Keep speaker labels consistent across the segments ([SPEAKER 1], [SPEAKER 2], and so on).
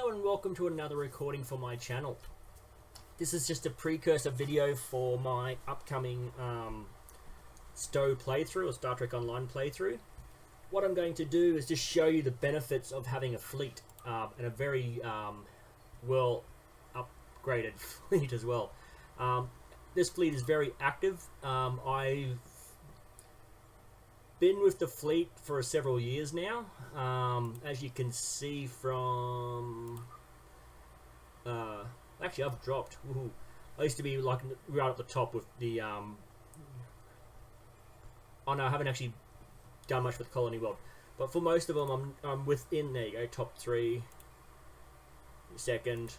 [SPEAKER 1] Hello and welcome to another recording for my channel. This is just a precursor video for my upcoming STO playthrough, or Star Trek Online playthrough. What I'm going to do is just show you the benefits of having a fleet, and a very well upgraded fleet as well. This fleet is very active. I've been with the fleet for several years now. As you can see from actually I've dropped. Woohoo. I used to be like right at the top with the oh no, I haven't actually done much with Colony World, but for most of them I'm within, there you go, top 3, second.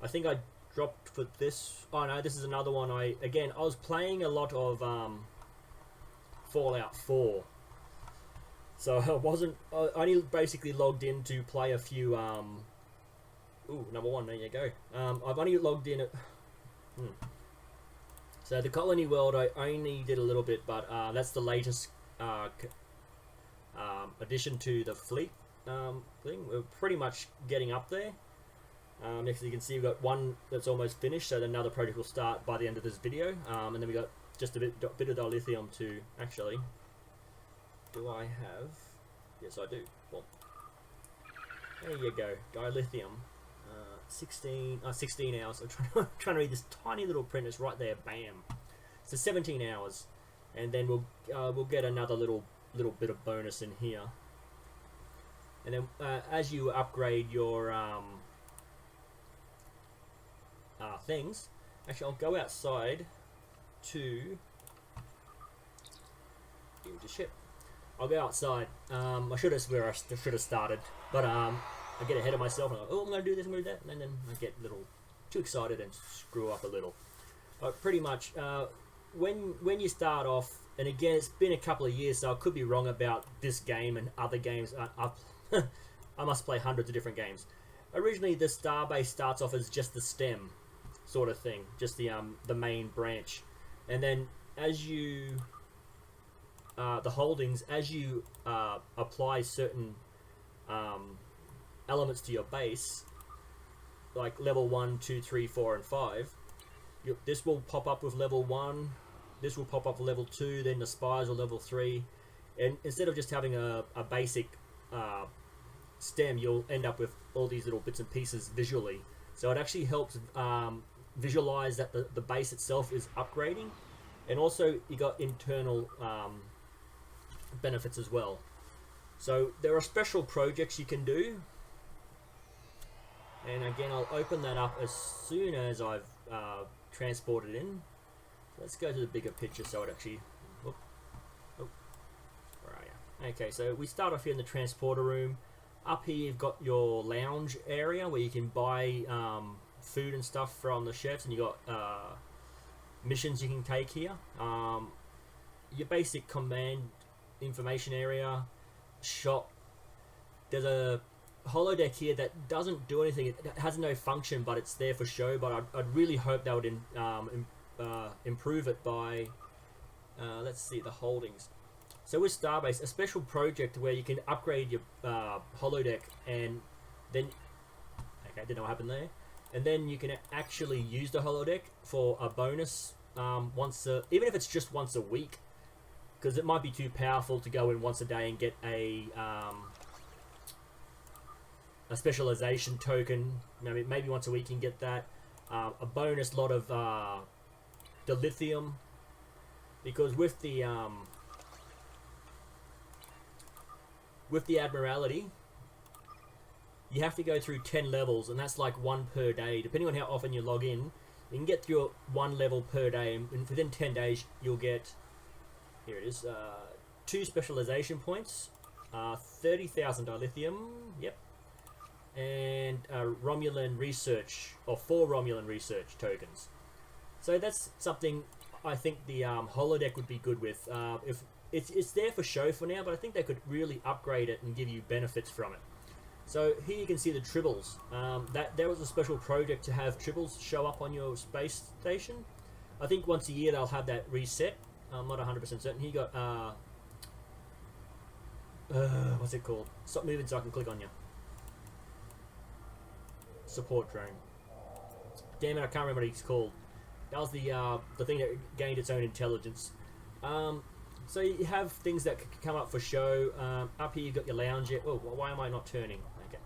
[SPEAKER 1] I think I dropped for this. Oh no, this is another one. I was playing a lot of Fallout 4, so I only basically logged in to play a few ooh, number 1, there you go. I've only logged in at so the Colony World I only did a little bit, but that's the latest addition to the fleet thing. We're pretty much getting up there. Next, you can see we've got one that's almost finished, so another project will start by the end of this video, and then we got just a bit of dilithium to actually. Do I have? Yes, I do. Well, there you go, dilithium. 16 hours. I'm trying to read this tiny little print. It's right there. Bam. So 17 hours, and then we'll get another little bit of bonus in here. And then as you upgrade your things, actually I'll go outside to into ship. I'll go outside. I should have started, but I get ahead of myself and I'm like, oh, I'm going to do this, I'm going to do that, and then I get a little too excited and screw up a little. But pretty much, when you start off, and again, it's been a couple of years, so I could be wrong about this game and other games. I must play hundreds of different games. Originally, the Starbase starts off as just the stem sort of thing, just the main branch, and then as you the holdings, as you apply certain elements to your base, like level 1, 2, 3, 4, and 5, this will pop up with level 1, this will pop up with level 2, then the spires are level 3, and instead of just having a basic stem, you'll end up with all these little bits and pieces visually. So it actually helps visualize that the base itself is upgrading, and also you got internal benefits as well. So there are special projects you can do, and again I'll open that up as soon as I've transported in. Let's go to the bigger picture so it actually where are you? Okay, so we start off here in the transporter room. Up here you've got your lounge area where you can buy food and stuff from the chefs, and you got missions you can take here. Your basic command information area, shop. There's a holodeck here that doesn't do anything. It has no function, but it's there for show. But I'd really hope they would improve it by let's see, the holdings. So with Starbase, a special project where you can upgrade your holodeck, and then okay, didn't know what happened there. And then you can actually use the holodeck for a bonus even if it's just once a week, because it might be too powerful to go in once a day and get a specialization token. Maybe once a week you can get that. A bonus lot of the lithium, because with the Admiralty, you have to go through 10 levels, and that's like 1 per day. Depending on how often you log in, you can get through 1 level per day, and within 10 days you'll get, here it is, 2 specialization points, 30,000 dilithium, yep, and Romulan research, or 4 Romulan research tokens. So that's something I think the holodeck would be good with. If it's there for show for now, but I think they could really upgrade it and give you benefits from it. So here you can see the tribbles. There was a special project to have tribbles show up on your space station. I think once a year they'll have that reset. I'm not 100% certain. Here you got what's it called? Stop moving so I can click on you. support drone. Damn it, I can't remember what he's called. That was the thing that gained its own intelligence. So you have things that can come up for show. Up here you've got your lounge. Oh, why am I not turning? Okay.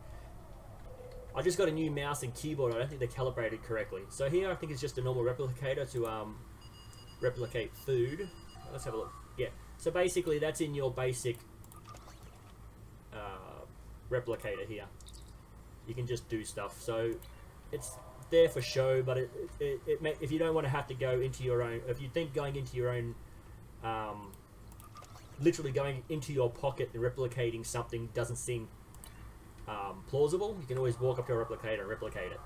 [SPEAKER 1] I just got a new mouse and keyboard. I don't think they're calibrated correctly. So here I think it's just a normal replicator to replicate food. Let's have a look. Yeah. So basically that's in your basic replicator here. You can just do stuff. So it's there for show, but if you don't want to have to go into your own, if you think going into your own, literally going into your pocket and replicating something doesn't seem plausible, you can always walk up to a replicator and replicate it.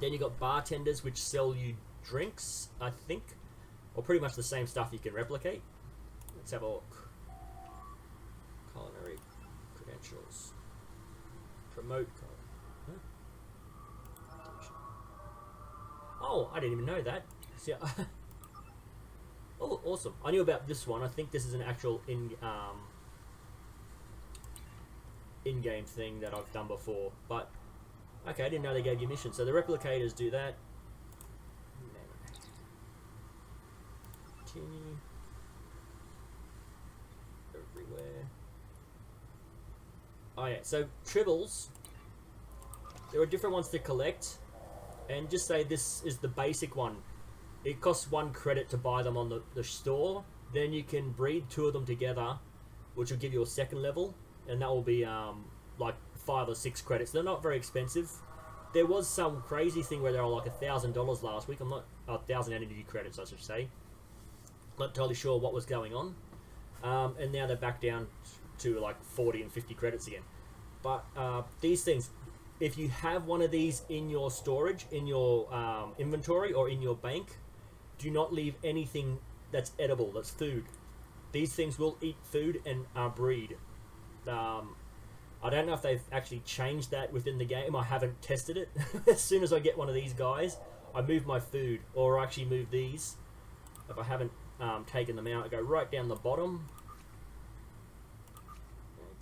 [SPEAKER 1] Then you got bartenders which sell you drinks, I think, or pretty much the same stuff you can replicate. Let's have a look. Culinary credentials. Promote. Huh? Oh, I didn't even know that. See, oh, awesome! I knew about this one. I think this is an actual in-game thing that I've done before. But okay, I didn't know they gave you missions. So the replicators do that. Continue. Everywhere. Oh yeah, so tribbles. There are different ones to collect, and just say this is the basic one. It costs 1 credit to buy them on the store. Then you can breed 2 of them together, which will give you a 2nd level, and that will be like 5 or 6 credits. They're not very expensive. There was some crazy thing where they were like $1,000 last week. I'm not 1,000 energy credits, I should say. Not totally sure what was going on, and now they're back down to like 40 and 50 credits again. But these things, if you have one of these in your storage, in your inventory or in your bank, do not leave anything that's edible, that's food. These things will eat food and breed. I don't know if they've actually changed that within the game. I haven't tested it. As soon as I get one of these guys, I move my food, or I actually move these. If I haven't taken them out, I go right down the bottom.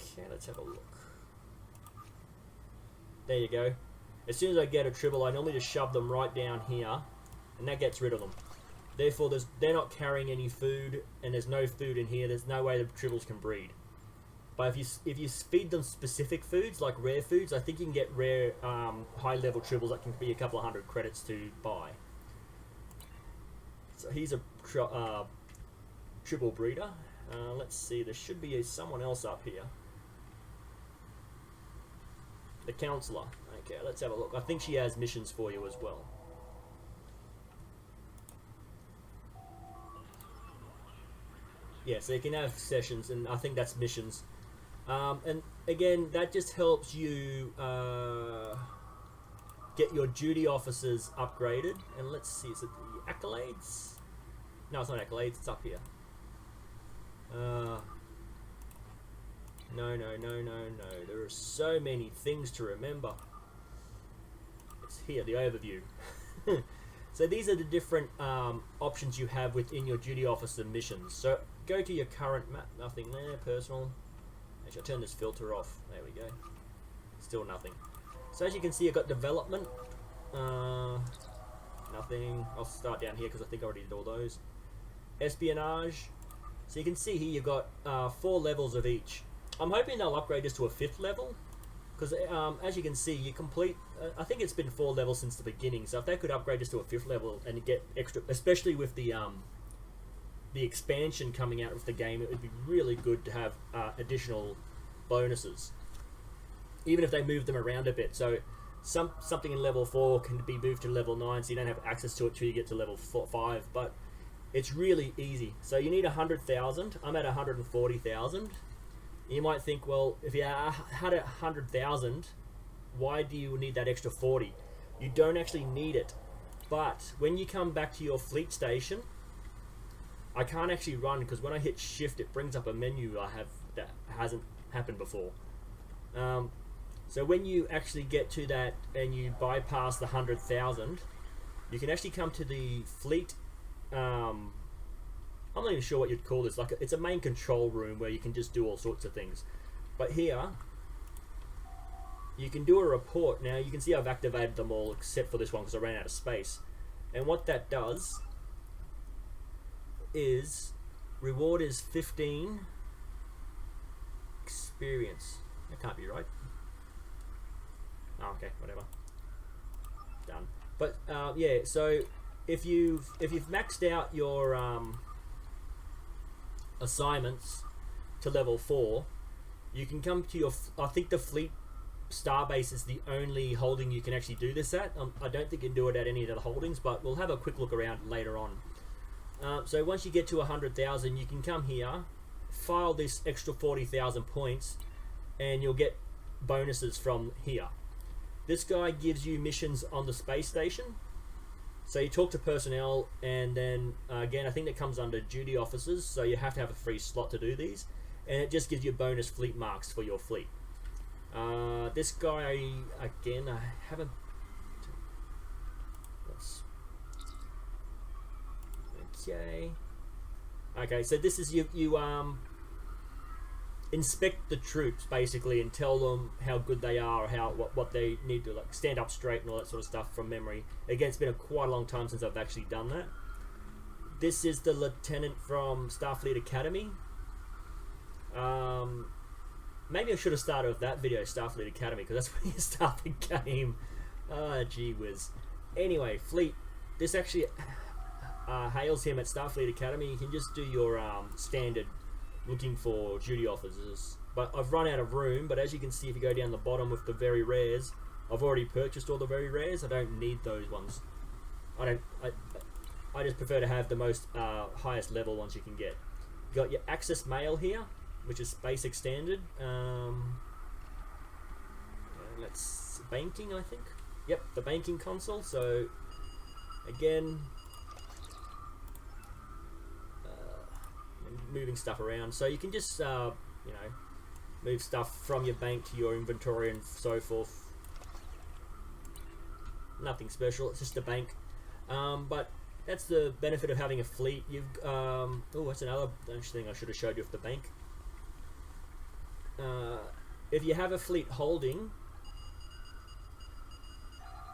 [SPEAKER 1] Okay, let's have a look. There you go. As soon as I get a tribble, I normally just shove them right down here, and that gets rid of them. Therefore, they're not carrying any food, and there's no food in here. There's no way the tribbles can breed. But if you feed them specific foods, like rare foods, I think you can get rare, high-level tribbles that can be a couple of 100 credits to buy. So he's a tribble breeder. Let's see, there should be someone else up here. The counselor. Okay, let's have a look. I think she has missions for you as well. Yeah, so you can have sessions, and I think that's missions. And again, that just helps you get your duty officers upgraded. And let's see, is it the accolades? No, it's not accolades, it's up here. No. There are so many things to remember. It's here, the overview. So these are the different options you have within your duty officer missions. So go to your current map. Nothing there. Personal. Actually, I'll turn this filter off. There we go. Still nothing. So as you can see, I've got development. Nothing. I'll start down here because I think I already did all those. Espionage. So you can see here you've got 4 levels of each. I'm hoping they'll upgrade this to a 5th level, because as you can see, you complete. I think it's been 4 levels since the beginning. So if they could upgrade this to a 5th level and get extra, especially with the expansion coming out of the game, it would be really good to have additional bonuses, even if they move them around a bit. So something in level 4 can be moved to level 9, so you don't have access to it till you get to level 5. But it's really easy. So you need 100,000. I'm at 140,000. You might think, well, if you had 100,000, why do you need that extra 40? You don't actually need it. But when you come back to your fleet station, I can't actually run because when I hit shift, it brings up a menu I have that hasn't happened before. So when you actually get to that and you bypass the 100,000, you can actually come to the fleet. I'm not even sure what you'd call this. Like, it's a main control room where you can just do all sorts of things. But here, you can do a report. Now you can see I've activated them all except for this one because I ran out of space. And what that does is reward is 15 experience. That can't be right. Oh, okay, whatever. Done. But yeah, so if you've maxed out your assignments to level 4, you can come to your. I think the fleet Starbase is the only holding you can actually do this at. I don't think you can do it at any of the other holdings, but we'll have a quick look around later on. So once you get to 100,000, you can come here, file this extra 40,000 points, and you'll get bonuses from here. This guy gives you missions on the space station. So you talk to personnel, and then again, I think that comes under duty officers, so you have to have a free slot to do these, and it just gives you bonus fleet marks for your fleet. This guy, again, I haven't... Okay, so this is you inspect the troops basically and tell them how good they are, or what they need to like stand up straight and all that sort of stuff from memory. Again, it's been quite a long time since I've actually done that. This is the lieutenant from Starfleet Academy. Maybe I should have started with that video, Starfleet Academy, because that's when you start the game. Gee whiz. Anyway, fleet. This actually hails him at Starfleet Academy. You can just do your standard looking for duty officers. But I've run out of room, but as you can see, if you go down the bottom with the very rares, I've already purchased all the very rares. I don't need those ones. I just prefer to have the most highest level ones you can get. You got your access mail here, which is basic standard. Let's banking, I think. Yep, the banking console. So again, moving stuff around, so you can just you know, move stuff from your bank to your inventory and so forth. Nothing special, it's just a bank. But that's the benefit of having a fleet. You've oh, that's another thing I should have showed you with the bank. If you have a fleet holding,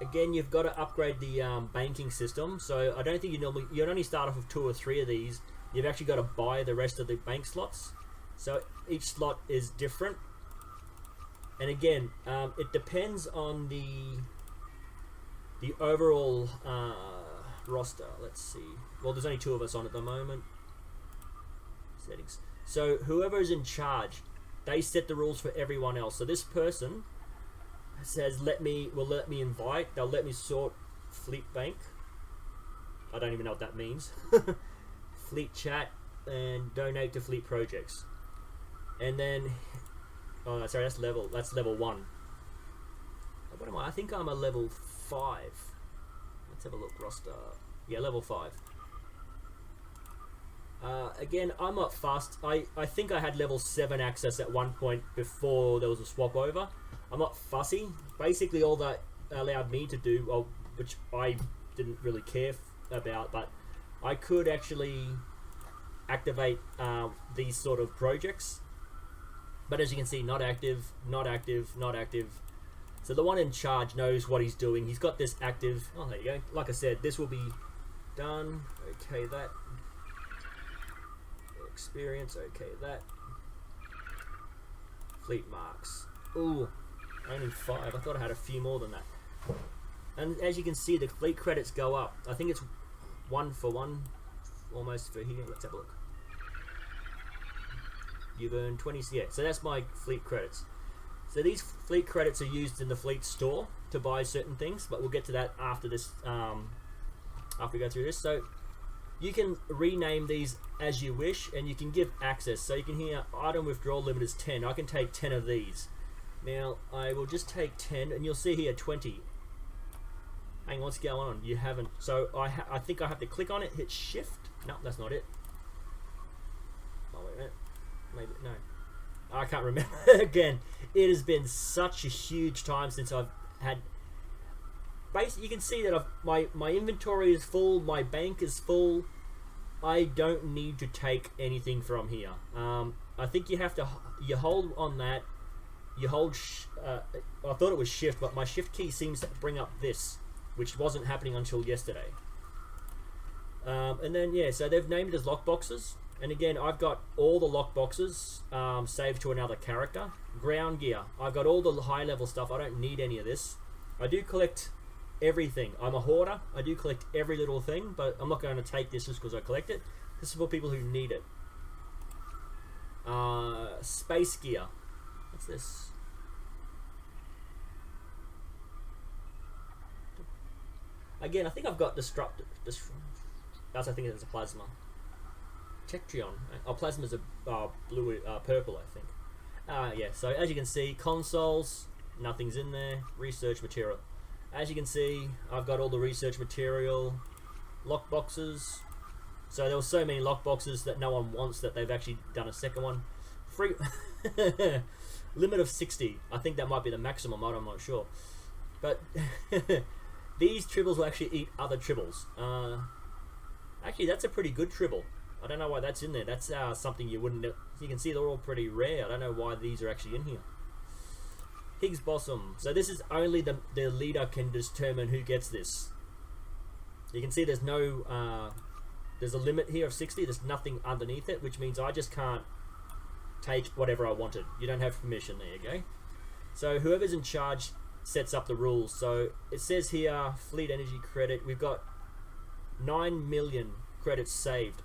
[SPEAKER 1] again, you've got to upgrade the banking system. So I don't think you'd only start off with 2 or 3 of these. You've actually got to buy the rest of the bank slots. So each slot is different. And again, it depends on the overall roster. Let's see. Well, there's only 2 of us on at the moment. Settings. So whoever is in charge, they set the rules for everyone else. So this person says, let me invite. They'll let me sort fleet bank. I don't even know what that means. Fleet chat and donate to fleet projects. And then, oh sorry, that's level 1. What am I? I think I'm a level 5. Let's have a look. Roster. Yeah, level 5. Again, I'm not fast. I think I had level 7 access at one point before there was a swap over. I'm not fussy. Basically, all that allowed me to do, well, which I didn't really care about, but I could actually activate these sort of projects. But as you can see, not active, not active, not active. So the one in charge knows what he's doing. He's got this active. Oh, there you go. Like I said, this will be done. Okay, that. Experience. Okay, that. Fleet marks. Ooh, only 5. I thought I had a few more than that. And as you can see, the fleet credits go up. I think it's 1 for 1, almost for here. Let's have a look. You've earned 20. Yeah, so that's my fleet credits. So these fleet credits are used in the fleet store to buy certain things, but we'll get to that after this. After we go through this, so you can rename these as you wish, and you can give access. So you can hear item withdrawal limit is 10. I can take 10 of these. Now I will just take 10, and you'll see here 20. Hang on, what's going on? You haven't. So I think I have to click on it, hit shift. No, that's not it. Oh wait a minute. Maybe no. I can't remember. Again, it has been such a huge time since I've had. Basically, you can see that my inventory is full, my bank is full. I don't need to take anything from here. I think you have to hold on that, you hold. I thought it was shift, but my shift key seems to bring up this, which wasn't happening until yesterday. And then yeah, so they've named it as lockboxes. And again, I've got all the lockboxes saved to another character. Ground gear. I've got all the high level stuff. I don't need any of this. I do collect everything. I'm a hoarder. I do collect every little thing, but I'm not going to take this just because I collect it. This is for people who need it. Space gear. What's this? Again, I think I've got disruptor. That's I think it's a plasma. Tetrion. Oh, plasma's a blue, purple, I think. Yeah. So as you can see, consoles, nothing's in there. Research material. As you can see, I've got all the research material. Lockboxes. So there were so many lockboxes that no one wants that they've actually done a second one. Free limit of 60. I think that might be the maximum. I'm not sure. But these tribbles will actually eat other tribbles. Actually, that's a pretty good tribble. I don't know why that's in there. That's something you wouldn't. You can see they're all pretty rare. I don't know why these are actually in here. Higgs boson. So this is only the leader can determine who gets this. You can see there's no. There's a limit here of 60. There's nothing underneath it, which means I just can't take whatever I wanted. You don't have permission. There you go. So whoever's in charge sets up the rules. So it says here, fleet energy credit. We've got 9 million credits saved.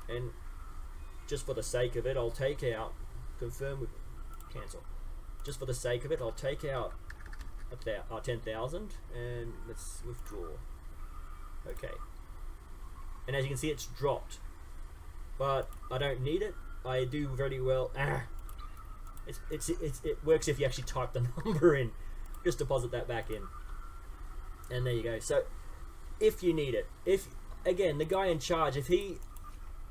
[SPEAKER 1] And just for the sake of it, I'll take out, confirm with cancel. Just for the sake of it, I'll take out 10,000 and let's withdraw. Okay. And as you can see, it's dropped. But I don't need it. I do very well. It works if you actually type the number in. Just deposit that back in. And there you go. So if you need it, again, the guy in charge, I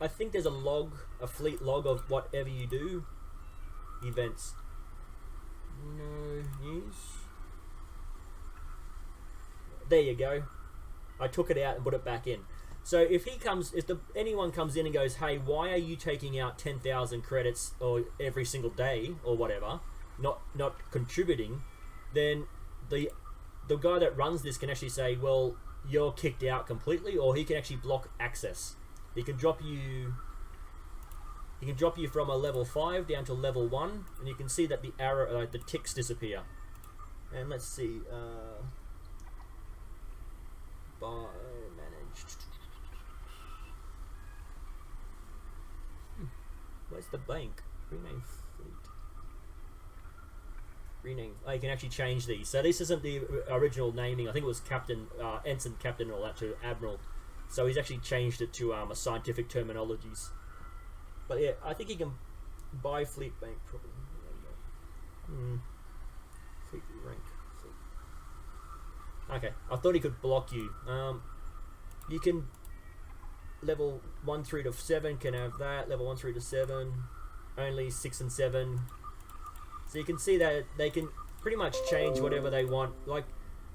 [SPEAKER 1] think there's a fleet log of whatever you do. Events. No news. There you go. I took it out and put it back in. So if anyone comes in and goes, hey, why are you taking out 10,000 credits or every single day or whatever, not contributing, then the guy that runs this can actually say, well, you're kicked out completely, or he can actually block access. He can drop you from a level 5 down to level 1, and you can see that the arrow, the ticks disappear. And let's see, managed. Where's the bank? Rename fleet. Rename. Oh, you can actually change these. So this isn't the original naming. I think it was captain, ensign, captain, and all that to admiral. So he's actually changed it to a scientific terminologies. But yeah, I think he can buy fleet bank probably. Fleet rank. Fleet. Okay, I thought he could block you. You can level 1 through to 7 can have that. Level 1 through to 7, only 6 and 7. So you can see that they can pretty much change whatever they want. Like,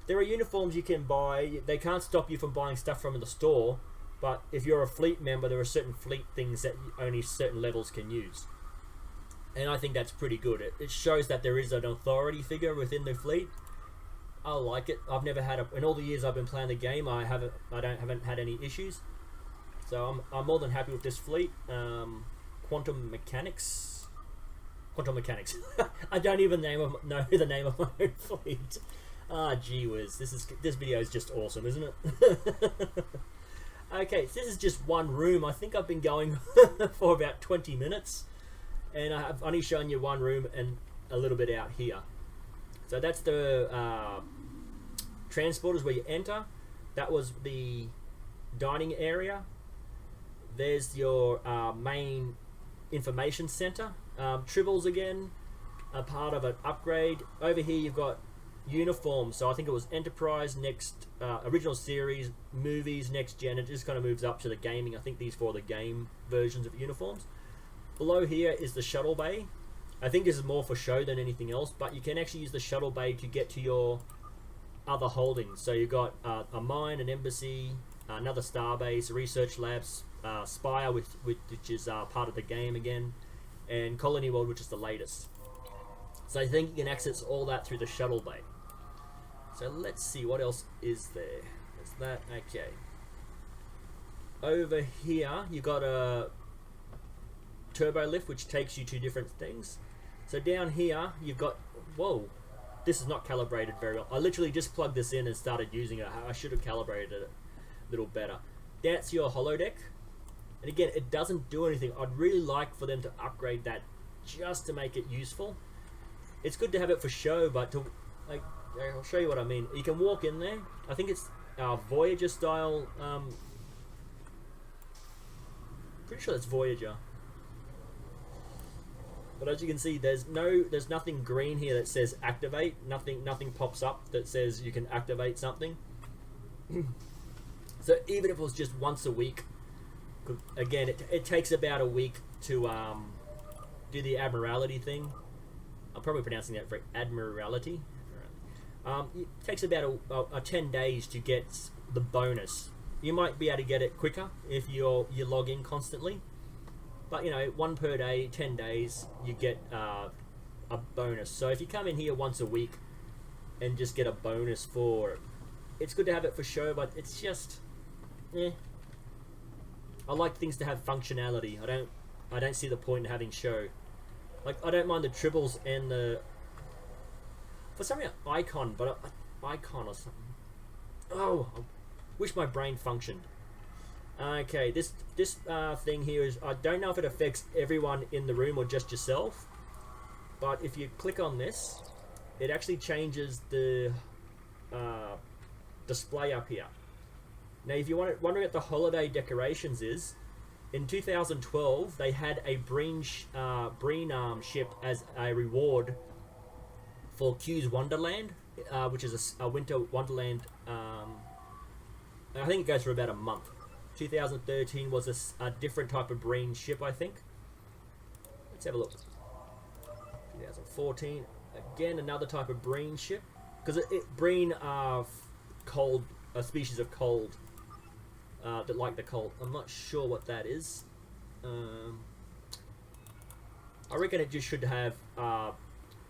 [SPEAKER 1] there are uniforms you can buy. They can't stop you from buying stuff from the store, but if you're a fleet member, there are certain fleet things that only certain levels can use. And I think that's pretty good. It shows that there is an authority figure within the fleet. I like it. I've never had in all the years I've been playing the game, I haven't had any issues. So I'm more than happy with this fleet. Quantum mechanics. I don't even know the name of my own fleet. Gee whiz, this video is just awesome, isn't it? Okay, so this is just one room. I think I've been going for about 20 minutes, and I've only shown you one room and a little bit out here. So that's the transporters where you enter. That was the dining area. There's your main information center. Tribbles again, a part of an upgrade. Over here you've got uniforms. So I think it was Enterprise, next original series, movies, next gen. It just kind of moves up to the gaming. I think these four are the game versions of uniforms. Below here is the shuttle bay. I think this is more for show than anything else, but you can actually use the shuttle bay to get to your other holdings. So you've got a mine, an embassy, another starbase, research labs, Spire, which is part of the game again, and Colony World, which is the latest. So I think you can access all that through the shuttle bay. So let's see what else is there. Is that okay? Over here you got a turbo lift which takes you to different things. So down here you've got, whoa, this is not calibrated very well. I literally just plugged this in and started using it. I should have calibrated it a little better. That's your holodeck. And again, it doesn't do anything. I'd really like for them to upgrade that just to make it useful. It's good to have it for show, but to, like, I'll show you what I mean. You can walk in there. I think it's Voyager style. Pretty sure that's Voyager. But as you can see, there's nothing green here that says activate. Nothing pops up that says you can activate something. So even if it was just once a week, again, it takes about a week to do the Admiralty thing. I'm probably pronouncing that for Admiralty. It takes about a 10 days to get the bonus. You might be able to get it quicker if you log in constantly. But you know, 1 per day, 10 days, you get a bonus. So if you come in here once a week and just get a bonus for it, it's good to have it for show, but it's just, I like things to have functionality. I don't see the point in having show. Like, I don't mind the tribbles and the, for some reason, icon, but icon or something. Oh, I wish my brain functioned. Okay, this thing here is, I don't know if it affects everyone in the room or just yourself, but if you click on this, it actually changes the display up here. Now, if you're wondering what the holiday decorations is, in 2012 they had a Breen ship as a reward for Q's Wonderland, which is a winter wonderland. I think it goes for about a month. 2013 was a different type of Breen ship, I think. Let's have a look. 2014, again another type of Breen ship, because Breen are cold, a species of cold that like the cold. I'm not sure what that is. I reckon it just should have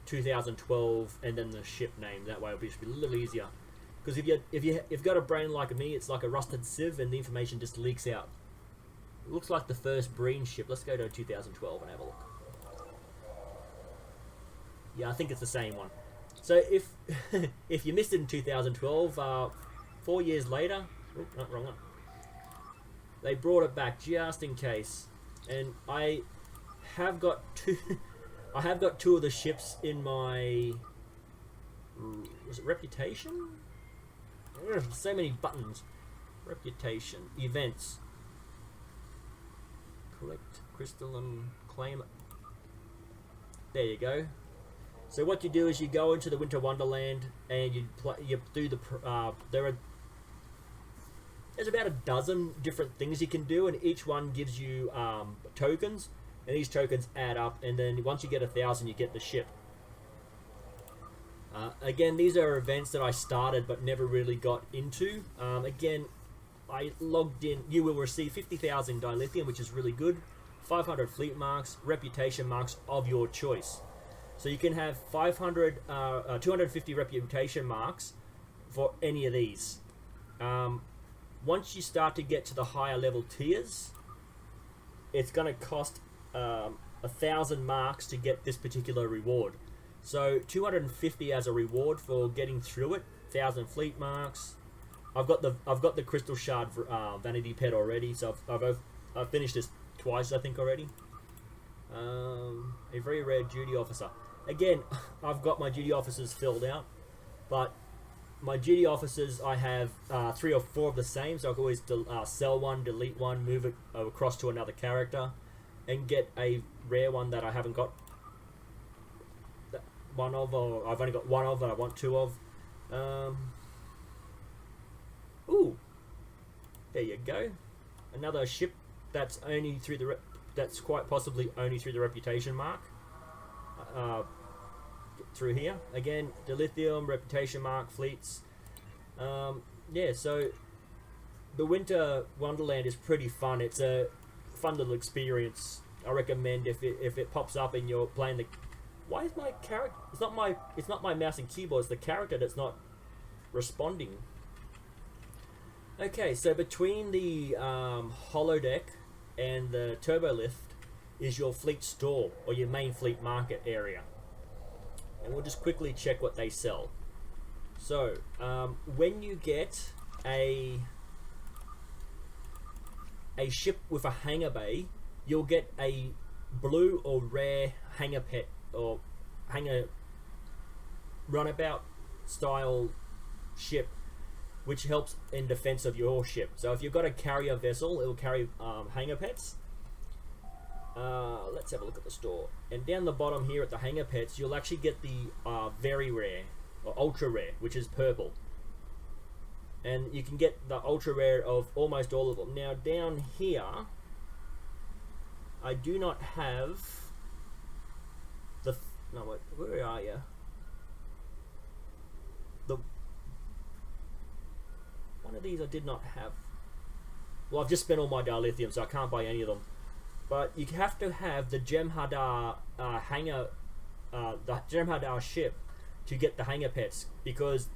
[SPEAKER 1] 2012 and then the ship name. That way it'll just be a little easier. Because if you've got a brain like me, it's like a rusted sieve, and the information just leaks out. It looks like the first Breen ship. Let's go to 2012 and have a look. Yeah, I think it's the same one. So if if you missed it in 2012, 4 years later, not wrong one. They brought it back just in case, and I have got two. I have got 2 of the ships in my. Was it reputation? Ugh, so many buttons. Reputation, events, collect crystal and claim it. There you go. So what you do is you go into the Winter Wonderland and you do the there's about a dozen different things you can do, and each one gives you tokens, and these tokens add up, and then once you get 1,000 you get the ship. Again, these are events that I started but never really got into. Again, I logged in. You will receive 50,000 dilithium, which is really good. 500 fleet marks, reputation marks of your choice. So you can have 250 reputation marks for any of these. Once you start to get to the higher level tiers, it's going to cost 1,000 marks to get this particular reward. So 250 as a reward for getting through it. 1,000 fleet marks. I've got the crystal shard vanity pet already, so I've finished this twice, I think, already. A very rare duty officer. Again, I've got my duty officers filled out, but my duty officers, I have 3 or 4 of the same, so I can always sell one, delete one, move it across to another character, and get a rare one that I haven't got one of, or I've only got 1 of that I want 2 of. Ooh, there you go. Another ship that's only through the that's quite possibly only through the reputation mark. Through here again, dilithium, reputation mark, fleets. Yeah, so the Winter Wonderland is pretty fun. It's a fun little experience. I recommend if it pops up and you're playing Why is my character? It's not my mouse and keyboard. It's the character that's not responding. Okay, so between the holodeck and the turbolift is your fleet store or your main fleet market area, and we'll just quickly check what they sell. So when you get a ship with a hangar bay, you'll get a blue or rare hangar pet or hangar runabout style ship, which helps in defense of your ship. So if you've got a carrier vessel, it will carry hangar pets. Let's have a look at the store. And down the bottom here at the hangar pets, you'll actually get the very rare or ultra rare, which is purple. And you can get the ultra rare of almost all of them. Now down here, I do not have the where are you? One of these I did not have. Well, I've just spent all my dilithium, so I can't buy any of them. But you have to have the Jem'Hadar hangar, the Jem'Hadar ship, to get the hangar pets. Because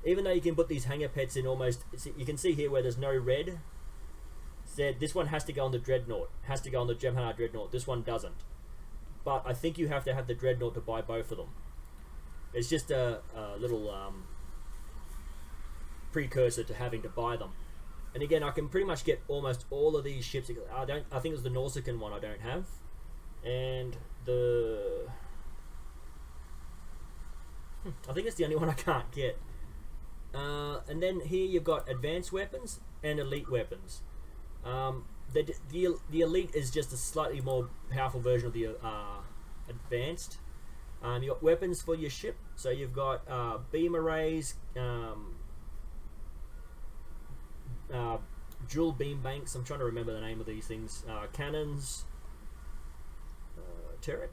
[SPEAKER 1] even though you can put these hangar pets in almost, you can see here where there's no red. Said this one has to go on the Dreadnought, has to go on the Jem'Hadar Dreadnought. This one doesn't. But I think you have to have the Dreadnought to buy both of them. It's just a little precursor to having to buy them. And again, I can pretty much get almost all of these ships. I think it was the Nausicaan one I don't have, and I think it's the only one I can't get. And then here you've got advanced weapons and elite weapons. The elite is just a slightly more powerful version of the advanced. You've got weapons for your ship, so you've got beam arrays, dual beam banks. I'm trying to remember the name of these things. Cannons, turret.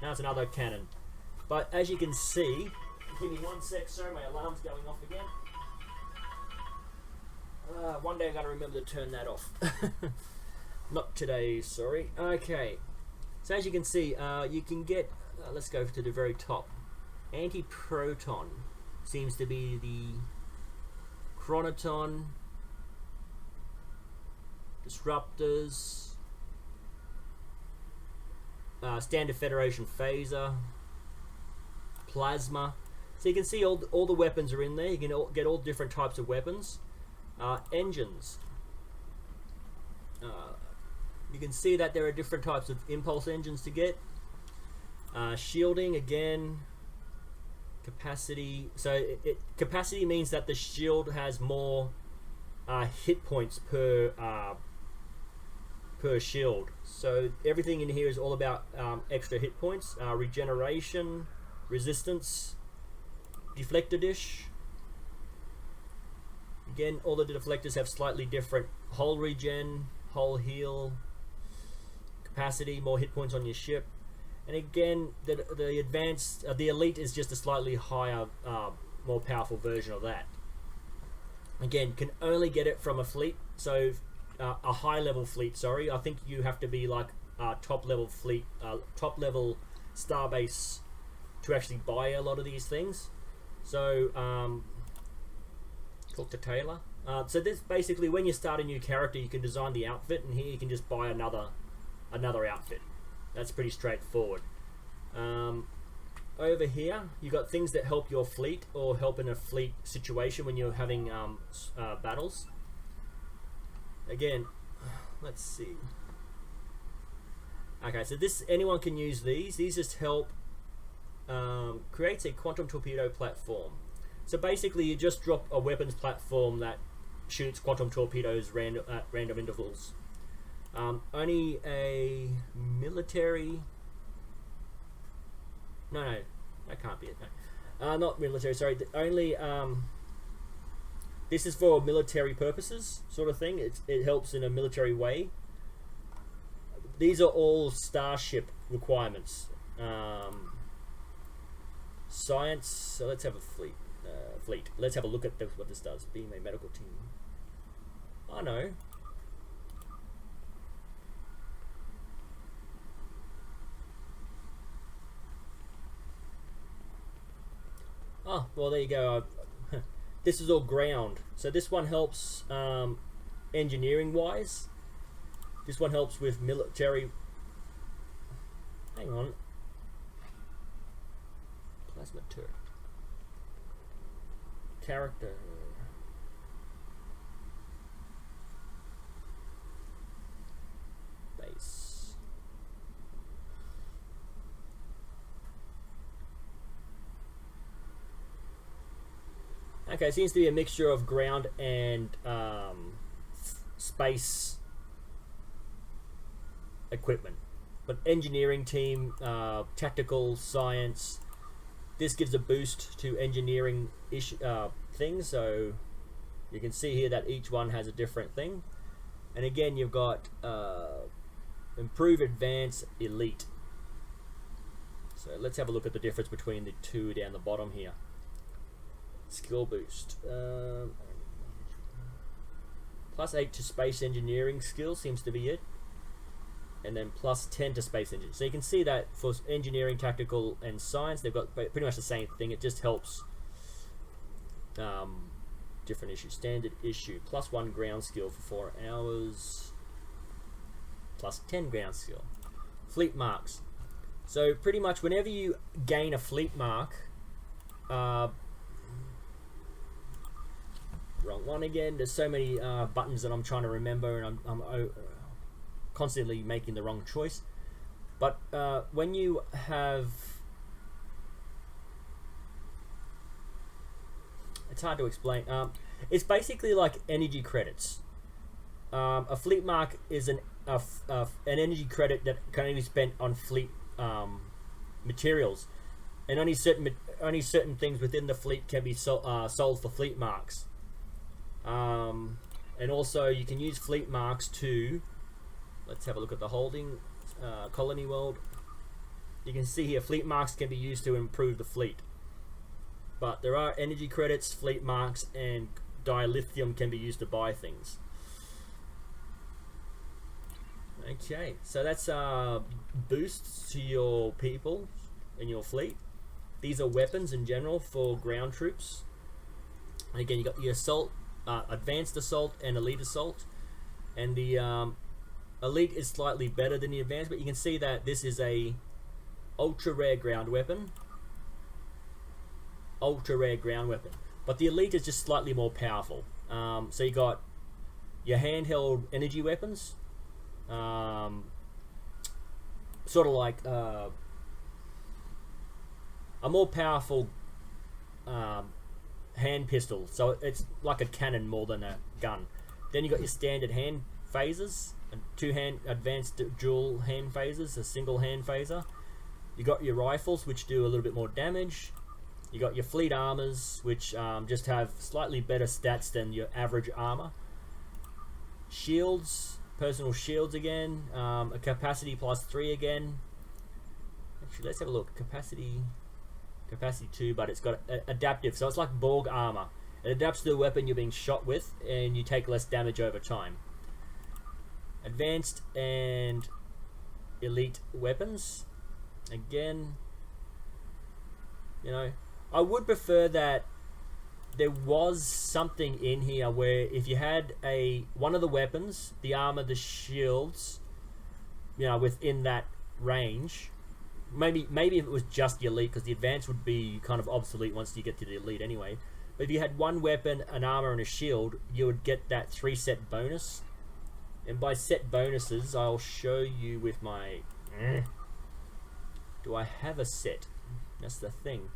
[SPEAKER 1] Now it's another cannon. But as you can see, give me one sec. Sorry, my alarm's going off again. One day I gotta remember to turn that off. Not today, sorry. Okay. So as you can see, you can get. Let's go to the very top. Anti-proton seems to be the Chronoton, disruptors, standard Federation phaser, plasma. So you can see all the weapons are in there. You can get all different types of weapons. Engines. You can see that there are different types of impulse engines to get. Shielding again. Capacity. So capacity means that the shield has more hit points per shield. So everything in here is all about extra hit points, regeneration, resistance, deflector dish. Again, all the deflectors have slightly different hull regen, hull heal, capacity, more hit points on your ship. And again, the advanced, the elite is just a slightly higher, more powerful version of that. Again, can only get it from a fleet, so a high level fleet. Sorry, I think you have to be like top level fleet, top level Starbase to actually buy a lot of these things. So talk to Taylor. So this basically, when you start a new character, you can design the outfit, and here you can just buy another outfit. That's pretty straightforward. Over here, you've got things that help your fleet or help in a fleet situation when you're having battles. Again, let's see. Okay, so anyone can use these. These just help creates a quantum torpedo platform. So basically, you just drop a weapons platform that shoots quantum torpedoes at random intervals. Only a military. No, that can't be it. No. Not military. Sorry. Only. This is for military purposes, sort of thing. It helps in a military way. These are all starship requirements. Science. So let's have a fleet. Let's have a look at what this does. Being a medical team. Oh no. Oh, well, there you go. This is all ground. So this one helps engineering wise. This one helps with military. Hang on. Plasma turret. Character. Base. Okay, seems to be a mixture of ground and space equipment. But engineering team, tactical science. This gives a boost to engineering things. So you can see here that each one has a different thing. And again, you've got improve, advance, elite. So let's have a look at the difference between the two down the bottom here. Skill boost. +8 to space engineering skill seems to be it. And then +10 to space engineering. So you can see that for engineering, tactical, and science, they've got pretty much the same thing. It just helps different issue. Standard issue. +1 ground skill for 4 hours. +10 ground skill. Fleet marks. So pretty much whenever you gain a fleet mark, wrong one again. There's so many buttons that I'm trying to remember, and I'm constantly making the wrong choice. But when you have, it's hard to explain. It's basically like energy credits. A fleet mark is an energy credit that can only be spent on fleet materials, and only certain things within the fleet can be sold for fleet marks. And also you can use fleet marks to, let's have a look at the holding colony world. You can see here fleet marks can be used to improve the fleet, but there are energy credits, fleet marks, and dilithium can be used to buy things. Okay, so that's boosts to your people in your fleet. These are weapons in general for ground troops. And again, you got the assault, advanced assault, and elite assault. And the elite is slightly better than the advanced, but you can see that this is a ultra rare ground weapon. Ultra rare ground weapon. But the elite is just slightly more powerful. So you got your handheld energy weapons. Sort of like a more powerful hand pistol, so it's like a cannon more than a gun. Then you got your standard hand phasers, and advanced dual hand phasers, a single hand phaser. You got your rifles, which do a little bit more damage. You got your fleet armors, which just have slightly better stats than your average armor. Shields, personal shields again, a capacity +3 again. Actually, let's have a look. Capacity 2, but it's got adaptive, so it's like Borg armor. It adapts to the weapon you're being shot with, and you take less damage over time. Advanced and elite weapons. Again, you know, I would prefer that there was something in here where if you had one of the weapons, the armor, the shields, you know, within that range. Maybe if it was just the elite, because the advanced would be kind of obsolete once you get to the elite anyway. But if you had one weapon, an armor, and a shield, you would get that 3 set bonus. And by set bonuses, I'll show you with my... Do I have a set? That's the thing.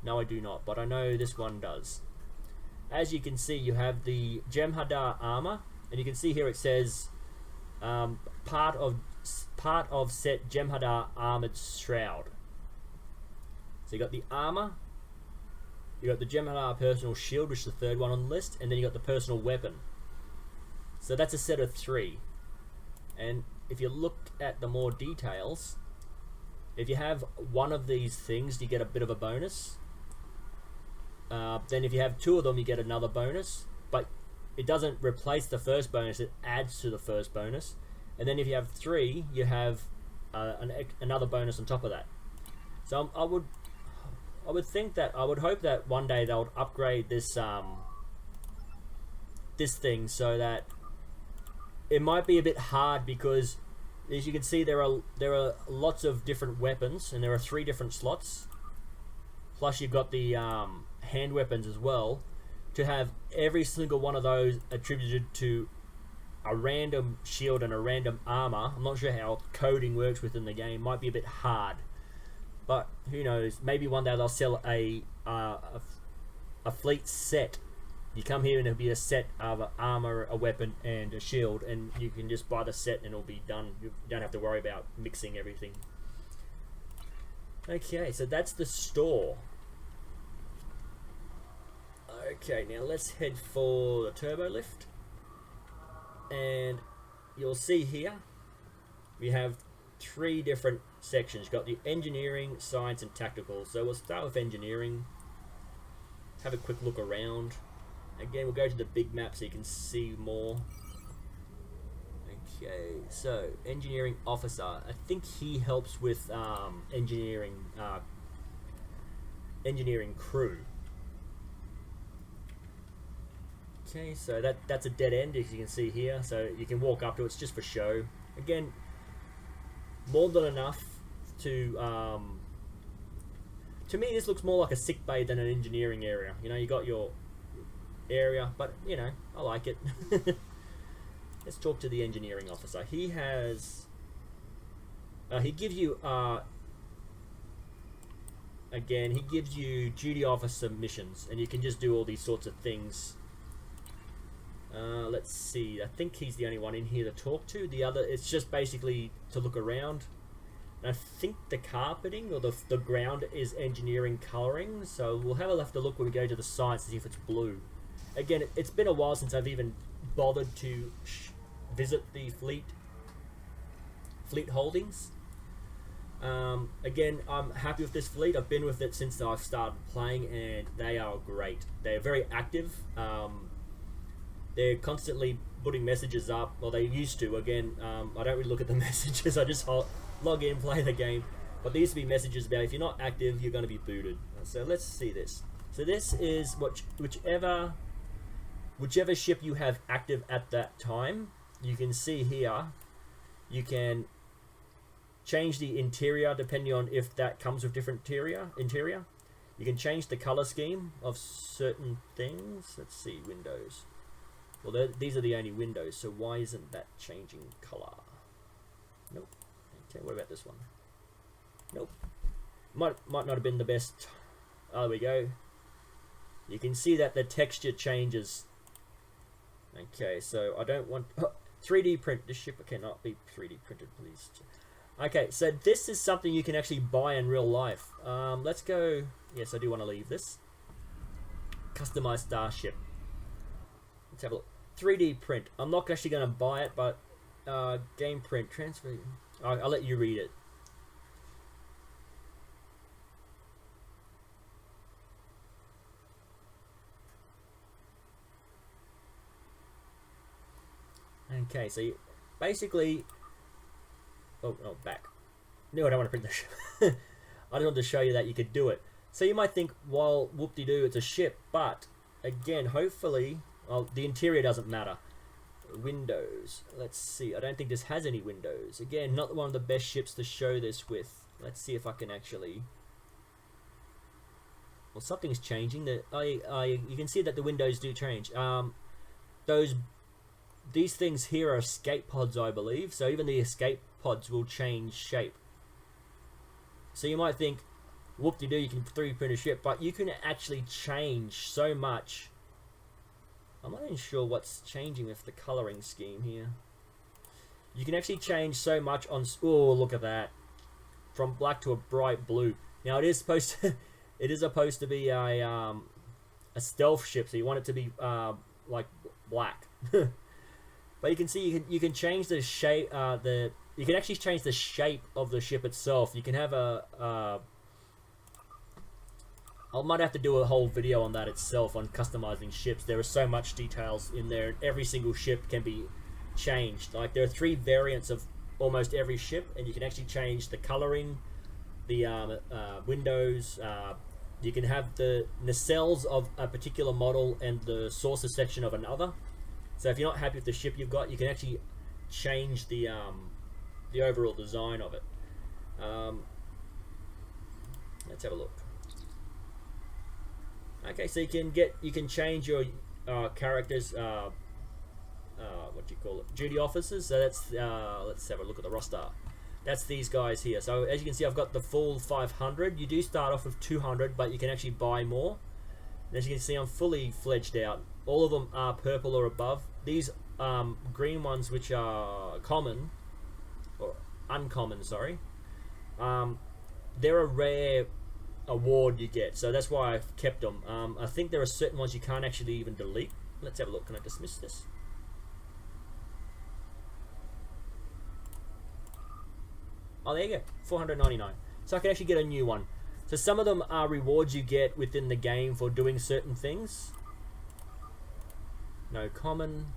[SPEAKER 1] No, I do not, but I know this one does. As you can see, you have the Jem'Hadar armor, and you can see here it says part of set Jem'Hadar armored shroud. So you got the armor, you got the Jem'Hadar personal shield, which is the third one on the list, and then you got the personal weapon. So that's a set of 3. And if you look at the more details, if you have one of these things, you get a bit of a bonus. Then if you have 2 of them, you get another bonus, but it doesn't replace the first bonus, it adds to the first bonus. And then if you have 3, you have another bonus on top of that. So I would hope that one day they'll upgrade this this thing so that it might be a bit hard, because as you can see there are lots of different weapons, and there are 3 different slots. Plus you've got the hand weapons as well. To have every single one of those attributed to a random shield and a random armor, I'm not sure how coding works within the game. Might be a bit hard, but who knows? Maybe one day they'll sell a fleet set. You come here and it'll be a set of an armor, a weapon, and a shield, and you can just buy the set and it'll be done. You don't have to worry about mixing everything. Okay, so that's the store. Okay, now let's head for the turbo lift. And you'll see here we have 3 different sections. You've got the engineering, science, and tactical. So we'll start with engineering. Have a quick look around. Again, we'll go to the big map so you can see more. Okay, so engineering officer. I think he helps with engineering crew. Okay, so that's a dead end, as you can see here. So you can walk up to it. It's just for show. Again, more than enough to me this looks more like a sick bay than an engineering area. You know, you got your area, but you know, I like it. Let's talk to the engineering officer. He has he gives you again, he gives you duty officer missions, and you can just do all these sorts of things. Let's see, I think he's the only one in here to talk to. The other, it's just basically to look around. And I think the carpeting or the ground is engineering colouring, so we'll have to look when we go to the science to see if it's blue. Again, it's been a while since I've even bothered to visit the fleet holdings. Again, I'm happy with this fleet. I've been with it since I've started playing, and they are great. They're very active. They're constantly putting messages up. Well, they used to. Again, I don't really look at the messages. I just log in, play the game. But there used to be messages about if you're not active, you're going to be booted. So let's see this. So this is whichever ship you have active at that time. You can see here, you can change the interior depending on if that comes with different interior. You can change the color scheme of certain things. Let's see, windows. Well, these are the only windows, so why isn't that changing color? Nope. Okay, what about this one? Nope. Might not have been the best. Oh, there we go. You can see that the texture changes. Okay, so I don't want 3D print. This ship cannot be 3D printed, please. Okay, so this is something you can actually buy in real life. Let's go. Yes, I do want to leave this. Customize starship. Let's have a look. 3D print. I'm not actually going to buy it, but game print transfer. I'll let you read it. Okay, so basically, back. No, I don't want to print the ship. I just wanted to show you that you could do it. So you might think, well, whoop-de-doo, it's a ship, but again, hopefully, well, the interior doesn't matter. Windows. Let's see. I don't think this has any windows. Again, not one of the best ships to show this with. Let's see if I can actually. Well, something's changing. You can see that the windows do change. These things here are escape pods, I believe. So even the escape pods will change shape. So you might think, whoop-de-doo, you can 3D print a ship, but you can actually change so much. I'm not even sure what's changing with the coloring scheme here. You can actually change so much on. Oh, look at that! From black to a bright blue. Now it is supposed to be a stealth ship, so you want it to be like black. But you can see you can change the shape. You can actually change the shape of the ship itself. You can have I might have to do a whole video on that itself, on customizing ships. There are so much details in there, and every single ship can be changed. Like, there are 3 variants of almost every ship, and you can actually change the coloring, the windows, You can have the nacelles of a particular model and the sources section of another. So if you're not happy with the ship you've got, you can actually change the overall design of it. Let's have a look. Okay, so you can change your characters. What do you call it? Duty officers. So that's let's have a look at the roster. That's these guys here. So as you can see, I've got the full 500. You do start off with 200, but you can actually buy more. And as you can see, I'm fully fledged out. All of them are purple or above. These green ones, which are common or uncommon, sorry, they're a rare award you get. So that's why I've kept them. I think there are certain ones you can't actually even delete. Let's have a look. Can I dismiss this? Oh, there you go, 499. So I can actually get a new one. So some of them are rewards you get within the game for doing certain things. No common.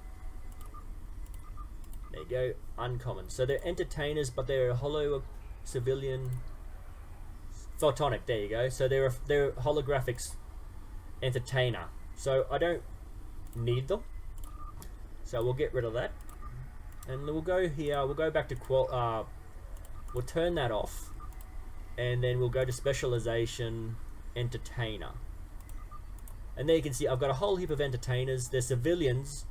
[SPEAKER 1] There you go, uncommon. So they're entertainers, but they're a hollow civilian. Photonic, there you go. So they're holographics entertainer. So I don't need them. So we'll get rid of that. And we'll go here, we'll go back to we'll turn that off, and then we'll go to specialization, entertainer. And there you can see I've got a whole heap of entertainers. They're civilians.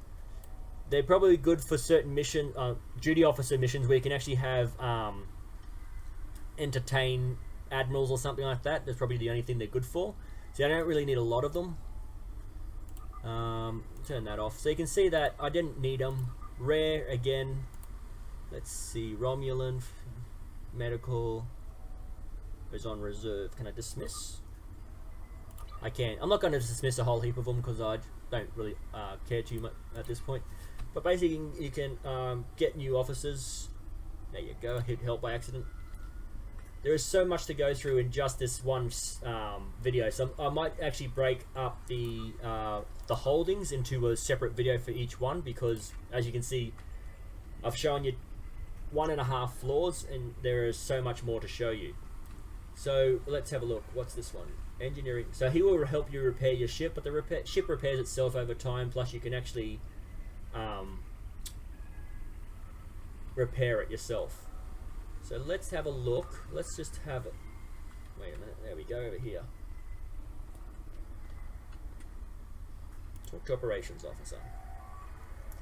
[SPEAKER 1] They're probably good for certain mission, duty officer missions where you can actually have entertain admirals or something like that. That's probably the only thing they're good for. See, I don't really need a lot of them. Turn that off. So you can see that I didn't need them. Rare again. Let's see, Romulan. Medical is on reserve. Can I dismiss? I can. I'm not going to dismiss a whole heap of them because I don't really care too much at this point. But basically, you can get new officers. There you go. Hit help by accident. There is so much to go through in just this one video, so I might actually break up the holdings into a separate video for each one, because as you can see, I've shown you 1.5 floors, and there is so much more to show you. So let's have a look. What's this one? Engineering. So he will help you repair your ship, but the ship repairs itself over time. Plus, you can actually repair it yourself. So let's have a look. Let's just have it. Wait a minute. There we go. Over here. Talk to operations officer.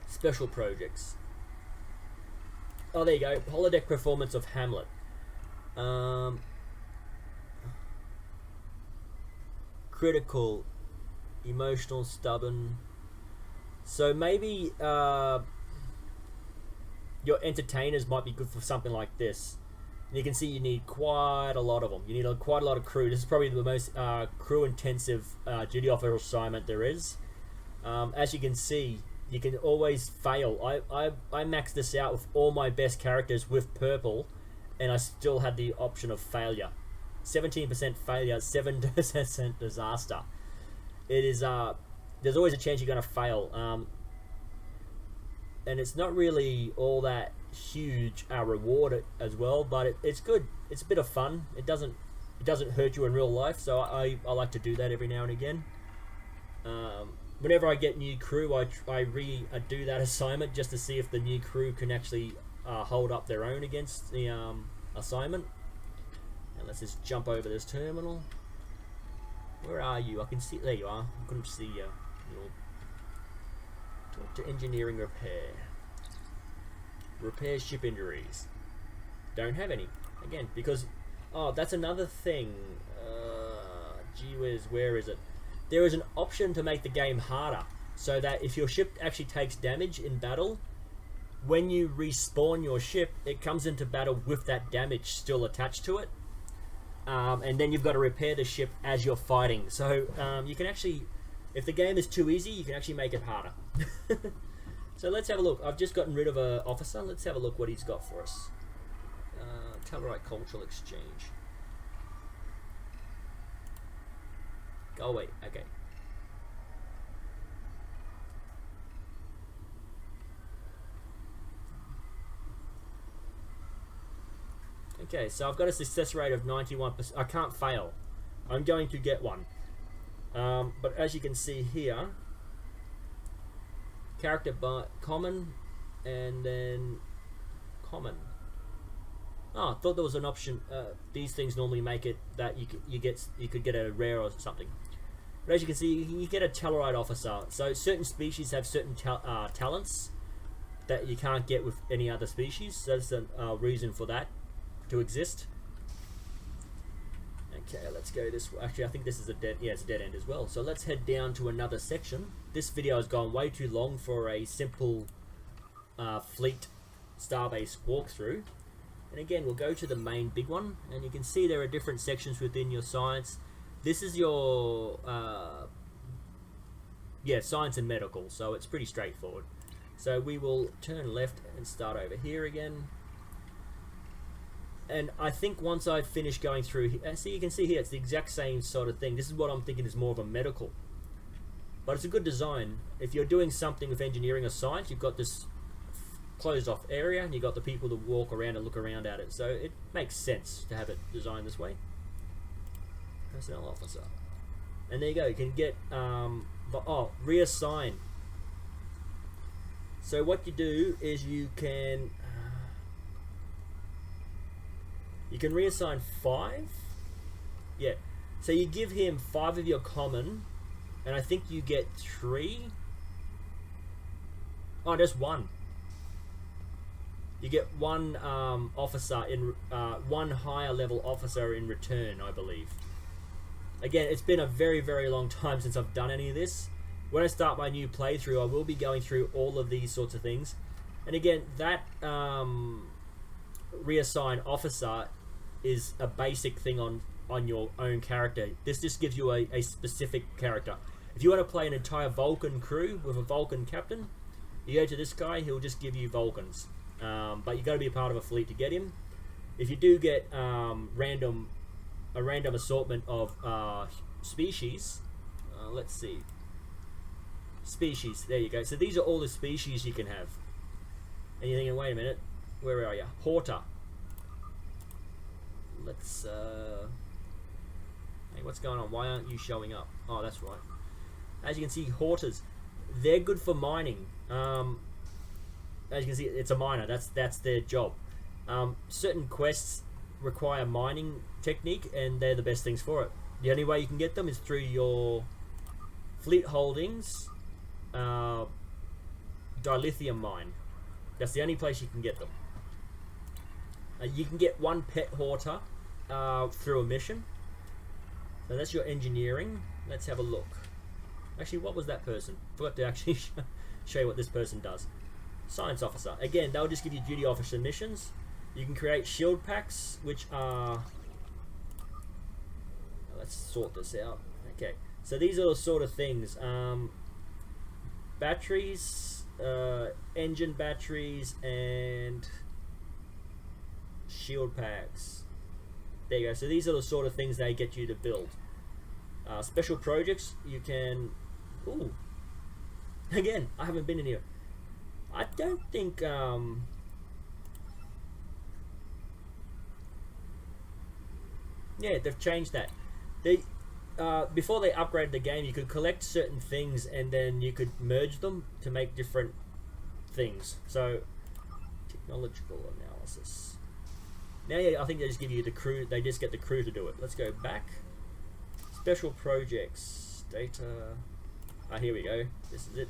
[SPEAKER 1] Special projects. Oh, there you go. Holodeck performance of Hamlet. Critical, emotional, stubborn. So maybe your entertainers might be good for something like this. And you can see you need quite a lot of them. You need quite a lot of crew. This is probably the most crew-intensive duty officer assignment there is. As you can see, you can always fail. I maxed this out with all my best characters with purple, and I still had the option of failure. 17% failure, 7% disaster. It is there's always a chance you're going to fail, and it's not really all that huge reward as well, but it's good. It's a bit of fun. It doesn't hurt you in real life, so I like to do that every now and again. Whenever I get new crew, I redo that assignment just to see if the new crew can actually hold up their own against the assignment. And let's just jump over this terminal. Where are you? I can see. There you are. I couldn't see you. Talk to engineering repair. Repair ship injuries. Don't have any. Again, because... Oh, that's another thing. Gee whiz, where is it? There is an option to make the game harder, so that if your ship actually takes damage in battle, when you respawn your ship, it comes into battle with that damage still attached to it. And then you've got to repair the ship as you're fighting. So you can actually, if the game is too easy, you can actually make it harder. So let's have a look. I've just gotten rid of an officer. Let's have a look what he's got for us. Tellarite Cultural Exchange. Go away. Okay. Okay, so I've got a success rate of 91%. I can't fail. I'm going to get one. But as you can see here, character by common, and then common. Oh, I thought there was an option. These things normally make it that you could get a rare or something. But as you can see, you get a Tellarite officer. So certain species have certain talents that you can't get with any other species. So that's a reason for that to exist. Okay, let's go this way. Actually, I think this is it's a dead end as well. So let's head down to another section. This video has gone way too long for a simple fleet Starbase walkthrough. And again, we'll go to the main big one, and you can see there are different sections within your science. This is your science and medical, so it's pretty straightforward. So we will turn left and start over here again. And I think once I've finished going through, see, you can see here it's the exact same sort of thing. This is what I'm thinking is more of a medical, but it's a good design. If you're doing something with engineering or science, you've got this closed off area, and you've got the people to walk around and look around at it. So it makes sense to have it designed this way. Personnel officer, and there you go. You can get reassign. So what you do is you can reassign 5. Yeah. So you give him 5 of your common, and I think you get 3. Oh, just 1. You get 1 officer in 1 higher level officer in return, I believe. Again, it's been a very, very long time since I've done any of this. When I start my new playthrough, I will be going through all of these sorts of things. And again, that reassign officer is a basic thing on your own character. This just gives you a specific character. If you want to play an entire Vulcan crew with a Vulcan captain, you go to this guy, he'll just give you Vulcans. But you've got to be a part of a fleet to get him. If you do get a random assortment of species, let's see, species, there you go. So these are all the species you can have. And you're thinking, wait a minute, where are you? Horta. Let's hey, what's going on? Why aren't you showing up? Oh, that's right. As you can see, Hortas, they're good for mining. As you can see, it's a miner. That's their job. Certain quests require mining technique, and they're the best things for it. The only way you can get them is through your fleet holdings, dilithium mine. That's the only place you can get them. You can get 1 pet Horta through a mission. So that's your engineering. Let's have a look. Actually, what was that person? Forgot to actually show you what this person does. Science officer. Again, they'll just give you duty officer missions. You can create shield packs, which are... Let's sort this out. Okay, so these are the sort of things. Batteries, engine batteries, and shield packs. There you go. So these are the sort of things they get you to build. Special projects, you can... Ooh. Again, I haven't been in here. I don't think... Yeah, they've changed that. They before they upgraded the game, you could collect certain things and then you could merge them to make different things. So, technological analysis. Now, yeah, I think they just give you the crew. They just get the crew to do it. Let's go back. Special projects, data. Ah, here we go. This is it.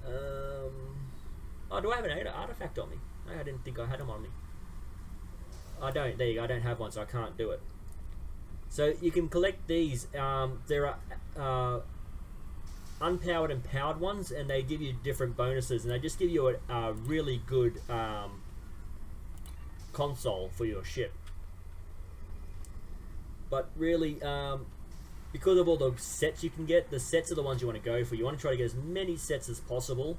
[SPEAKER 1] Oh, do I have an artifact on me? No, I didn't think I had them on me. I don't. There you go. I don't have one, so I can't do it. So you can collect these. There are unpowered and powered ones, and they give you different bonuses, and they just give you a really good console for your ship. But really, because of all the sets you can get, the sets are the ones you want to go for. You want to try to get as many sets as possible,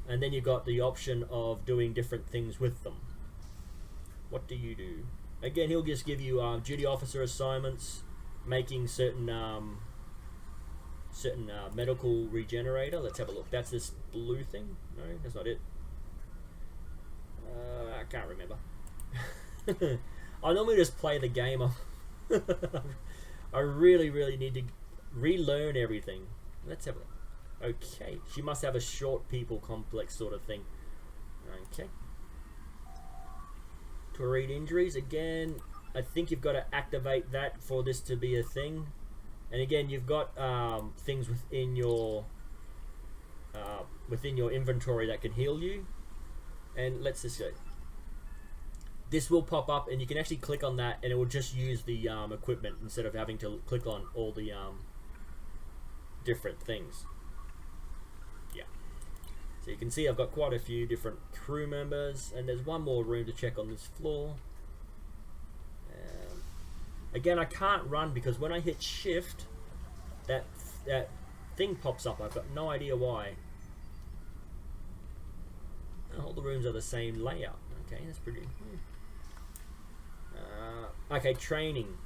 [SPEAKER 1] and then you've got the option of doing different things with them. What do you do? Again, he'll just give you duty officer assignments, making certain medical regenerator. Let's have a look. That's this blue thing. No, that's not it. I can't remember. I normally just play the game. I really need to relearn everything. Let's have a... Okay, she must have a short people complex sort of thing. Okay. To read injuries, again, I think you've got to activate that for this to be a thing. And again, you've got things within your inventory that can heal you. And let's just go. This will pop up, and you can actually click on that, and it will just use the equipment instead of having to click on all the different things. Yeah. So you can see I've got quite a few different crew members, and there's one more room to check on this floor. Again, I can't run because when I hit shift, that thing pops up. I've got no idea why. All the rooms are the same layout. Okay, that's pretty. Okay, training.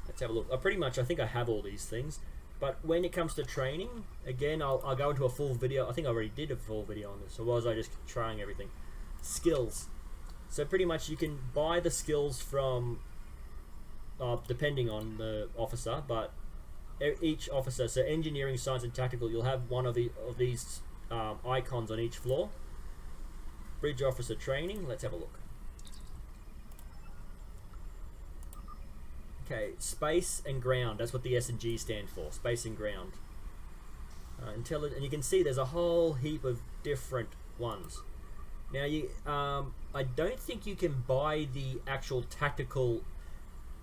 [SPEAKER 1] Let's have a look. I think I have all these things. But when it comes to training, again, I'll go into a full video. I think I already did a full video on this, or was I just trying everything? Skills. So pretty much you can buy the skills from, depending on the officer, but each officer, so engineering, science, and tactical, you'll have one of these icons on each floor. Bridge officer training. Let's have a look. Okay, space and ground. That's what the S and G stand for. Space and ground. And you can see there's a whole heap of different ones. Now I don't think you can buy the actual tactical.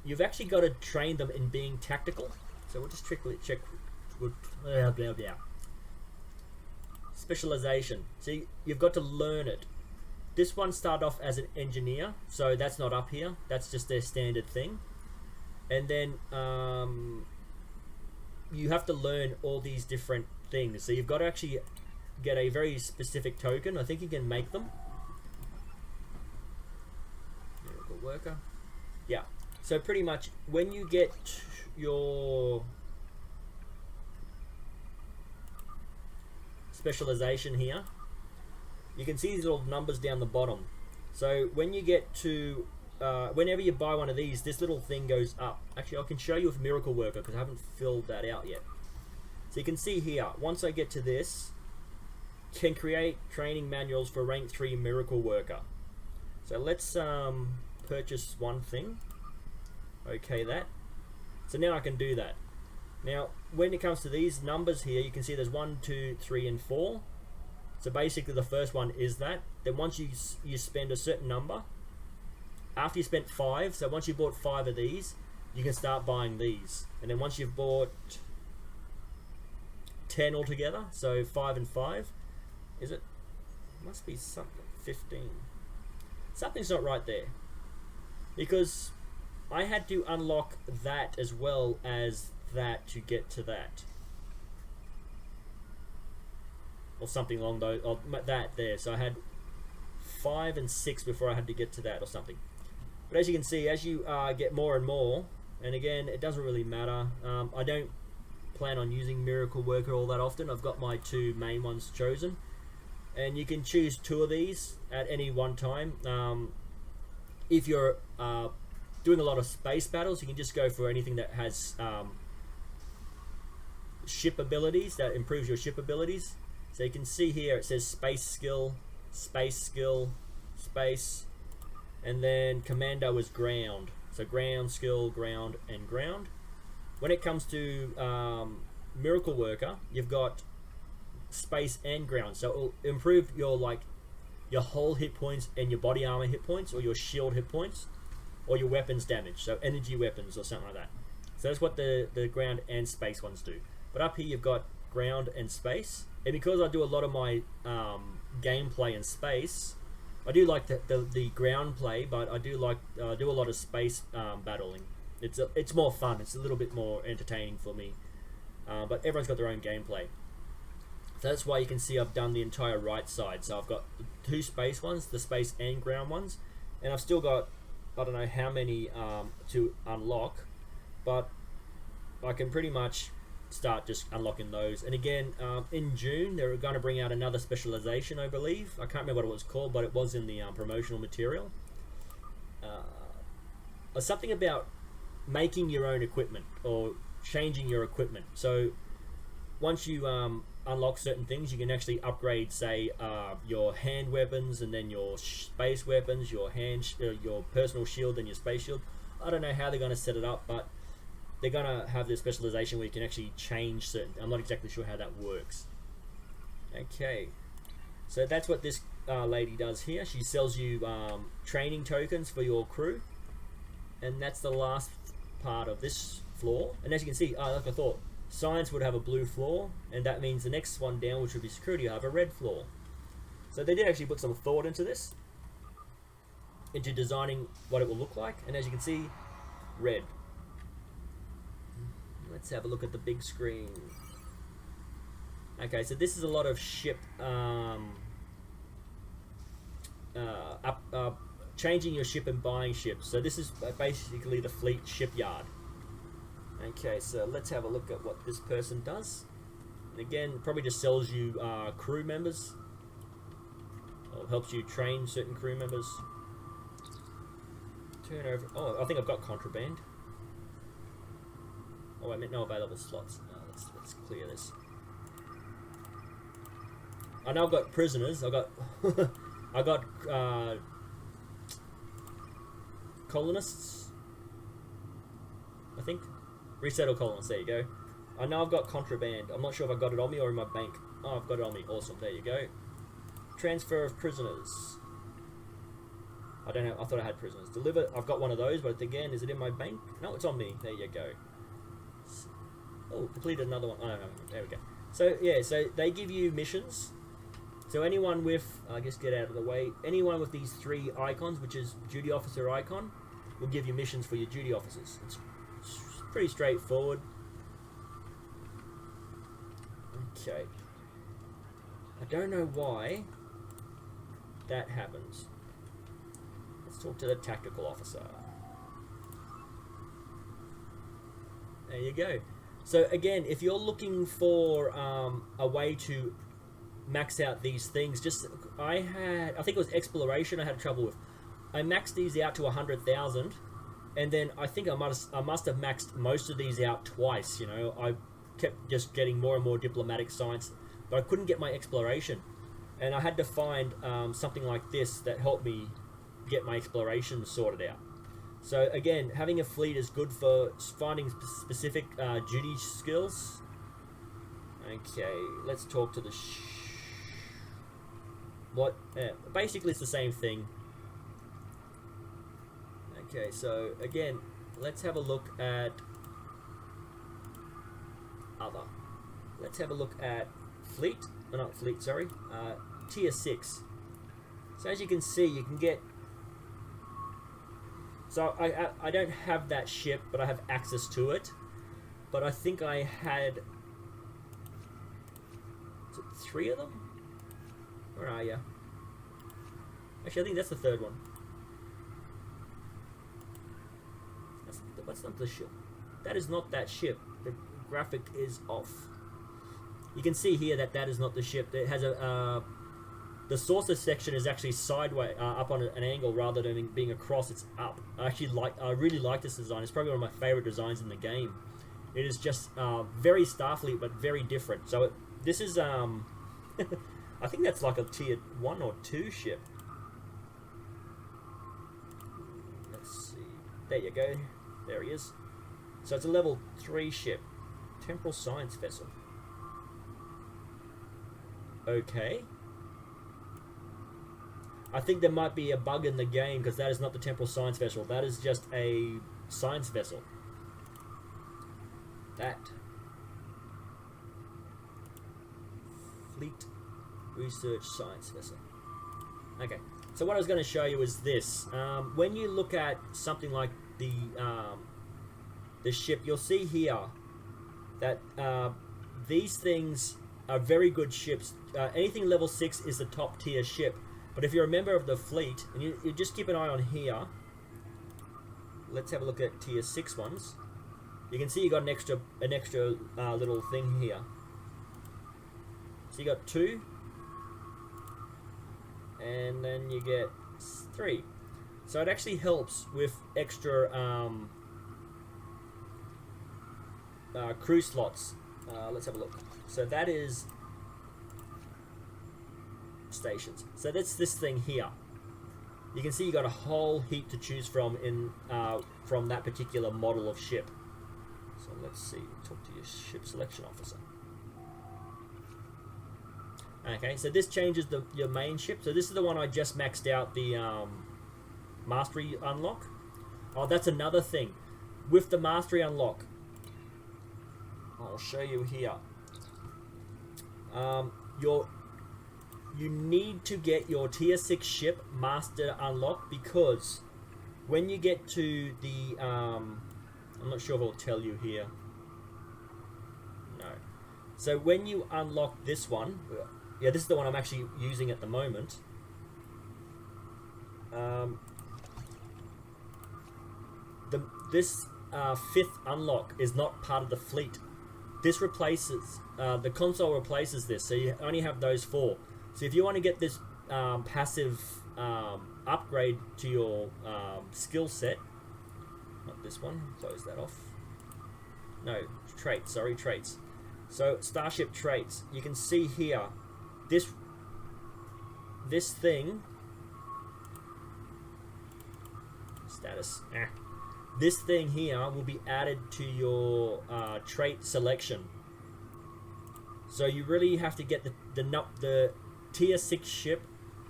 [SPEAKER 1] You've actually got to train them in being tactical. So we'll just check. Specialization. See, you've got to learn it. This one started off as an engineer, so that's not up here. That's just their standard thing. And then you have to learn all these different things. So you've got to actually get a very specific token. I think you can make them. Miracle worker. Yeah. So pretty much when you get your specialization here, you can see these little numbers down the bottom. So when you get to whenever you buy one of these, this little thing goes up. Actually, I can show you with Miracle Worker because I haven't filled that out yet. So you can see here, once I get to this, can create training manuals for rank 3 Miracle Worker. So let's purchase one thing. Okay, that. So now I can do that. Now, when it comes to these numbers here, you can see there's 1, 2, 3, and 4. So basically the first one is that. Then once you spend a certain number, after you spent 5, so once you bought 5 of these, you can start buying these. And then once you've bought 10 altogether, so 5 and 5, is it? Must be something, 15. Something's not right there. Because I had to unlock that as well as that to get to that. Or something along those, or that there. So I had 5 and 6 before I had to get to that or something. But as you can see, as you get more and more, and again, it doesn't really matter. I don't plan on using Miracle Worker all that often. I've got my 2 main ones chosen. And you can choose 2 of these at any one time. If you're doing a lot of space battles, you can just go for anything that has ship abilities, that improves your ship abilities. So you can see here it says space skill, space, and then commando is ground. So ground, skill, ground, and ground. When it comes to Miracle Worker, you've got space and ground. So it'll improve your whole hit points and your body armor hit points, or your shield hit points, or your weapons damage. So energy weapons or something like that. So that's what the ground and space ones do. But up here you've got ground and space. And because I do a lot of my gameplay in space, I do like the ground play, but I do like do a lot of space battling. It's more fun. It's a little bit more entertaining for me. But everyone's got their own gameplay. So that's why you can see I've done the entire right side. So I've got the 2 space ones, the space and ground ones, and I've still got, I don't know how many to unlock, but I can pretty much start just unlocking those. And again, in June they're going to bring out another specialization, I believe. I can't remember what it was called, but it was in the promotional material. Something about making your own equipment or changing your equipment. So once you unlock certain things, you can actually upgrade, say, your hand weapons, and then your space weapons, your your personal shield, and your space shield. I don't know how they're going to set it up, but they're going to have this specialization where you can actually change certain. I'm not exactly sure how that works. Okay, so that's what this lady does here. She sells you training tokens for your crew, and that's the last part of this floor. And as you can see, like I thought, science would have a blue floor, and that means the next one down, which would be security, will have a red floor. So they did actually put some thought into this, into designing what it will look like. And as you can see, red. Let's have a look at the big screen. Okay, so this is a lot of ship changing your ship and buying ships. So this is basically the fleet shipyard. Okay, so let's have a look at what this person does. And again, probably just sells you crew members, or helps you train certain crew members. Turn over. Oh, I think I've got contraband. Oh, I meant no available slots. Let's clear this. I know I've got prisoners. I got colonists, I think. Resettle colonists, there you go. I know I've got contraband. I'm not sure if I got it on me or in my bank. Oh, I've got it on me. Awesome, there you go. Transfer of prisoners. I don't know, I thought I had prisoners. Deliver, I've got one of those, but again, is it in my bank? No, it's on me. There you go. Oh, completed another one. Oh, no, there we go. So, yeah, so they give you missions. So anyone with, I guess get out of the way, anyone with these 3 icons, which is duty officer icon, will give you missions for your duty officers. It's pretty straightforward. Okay. I don't know why that happens. Let's talk to the tactical officer. There you go. So again, if you're looking for a way to max out these things, I think it was exploration I had trouble with. I maxed these out to 100,000, and then I think I must have maxed most of these out twice. You know, I kept just getting more and more diplomatic science, but I couldn't get my exploration, and I had to find something like this that helped me get my exploration sorted out. So again, having a fleet is good for finding specific duty skills. Okay, let's talk to the basically it's the same thing. Okay, so again, let's have a look at other. Let's have a look at fleet, not fleet, sorry, tier 6. So as you can see, you can get. So I don't have that ship, but I have access to it. But I think I had 3 of them? Where are you? Actually, I think that's the 3rd one. That's not the ship. That is not that ship. The graphic is off. You can see here that is not the ship. It has a the saucer section is actually sideways, up on an angle rather than being across. It's up. I really like this design. It's probably one of my favorite designs in the game. It is just very Starfleet, but very different. So this is I think that's like a tier 1 or 2 ship. Let's see. There you go. There he is. So it's a level 3 ship. Temporal science vessel. Okay. I think there might be a bug in the game because that is not the temporal science vessel. That is just a science vessel. That. Fleet research science vessel. Okay. So what I was going to show you is this. When you look at something like the ship, you'll see here that these things are very good ships. Anything level 6 is the top tier ship. But if you're a member of the fleet, and you just keep an eye on here, let's have a look at tier 6 ones. You can see you got an extra little thing here. So you got 2, and then you get 3. So it actually helps with extra crew slots. Let's have a look. So that is stations. So that's this thing here. You can see you got a whole heap to choose from in from that particular model of ship. So let's see. Talk to your ship selection officer. Okay, so this changes your main ship. So this is the one I just maxed out the mastery unlock. Oh, that's another thing. With the mastery unlock, I'll show you here. You need to get your tier 6 ship master unlocked, because when you get to the I'm not sure if I'll tell you here. No. So when you unlock this one, yeah, this is the one I'm actually using at the moment. This 5th unlock is not part of the fleet. This replaces, the console replaces this, so you only have those 4. So if you want to get this passive upgrade to your skill set, not this one, close that off. No, traits, sorry, traits. So starship traits, you can see here, this thing, status, this thing here will be added to your trait selection. So you really have to get the tier 6 ship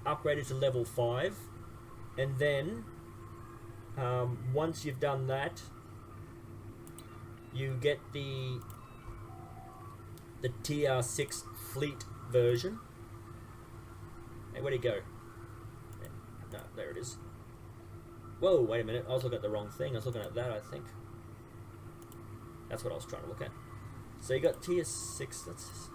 [SPEAKER 1] upgraded to level 5, and then once you've done that, you get the tier 6 fleet version. Hey, where'd it go? No, there it is. Whoa, wait a minute, I was looking at the wrong thing. I was looking at that, I think. That's what I was trying to look at. So you got tier 6, that's...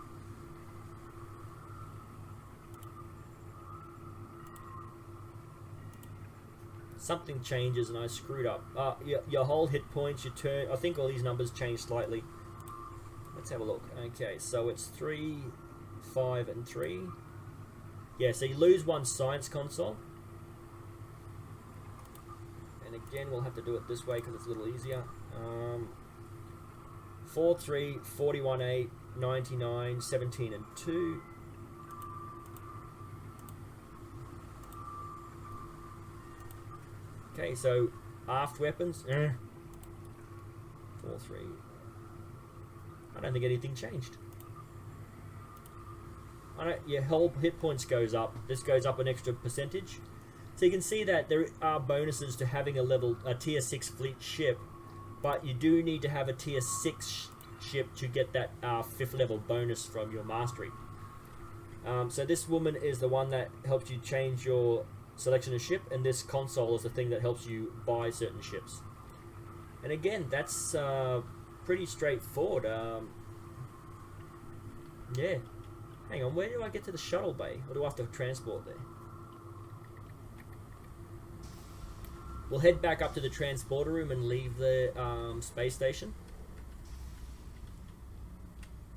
[SPEAKER 1] Something changes and I screwed up. Your whole hit points, your turn... I think all these numbers changed slightly. Let's have a look. Okay, so it's 3, 5, and 3. Yeah, so you lose 1 science console. And again, we'll have to do it this way because it's a little easier. 4, 3, 41, 8, 99, 17, and 2. Okay, so aft weapons, 4, 3. I don't think anything changed. Your whole hit points goes up. This goes up an extra percentage. So you can see that there are bonuses to having a tier 6 fleet ship, but you do need to have a tier 6 ship to get that 5th level bonus from your mastery. So this woman is the one that helps you change your selection of ship, and this console is the thing that helps you buy certain ships. And again, that's pretty straightforward. Yeah. Hang on, where do I get to the shuttle bay? Or do I have to transport there? We'll head back up to the transporter room and leave the space station.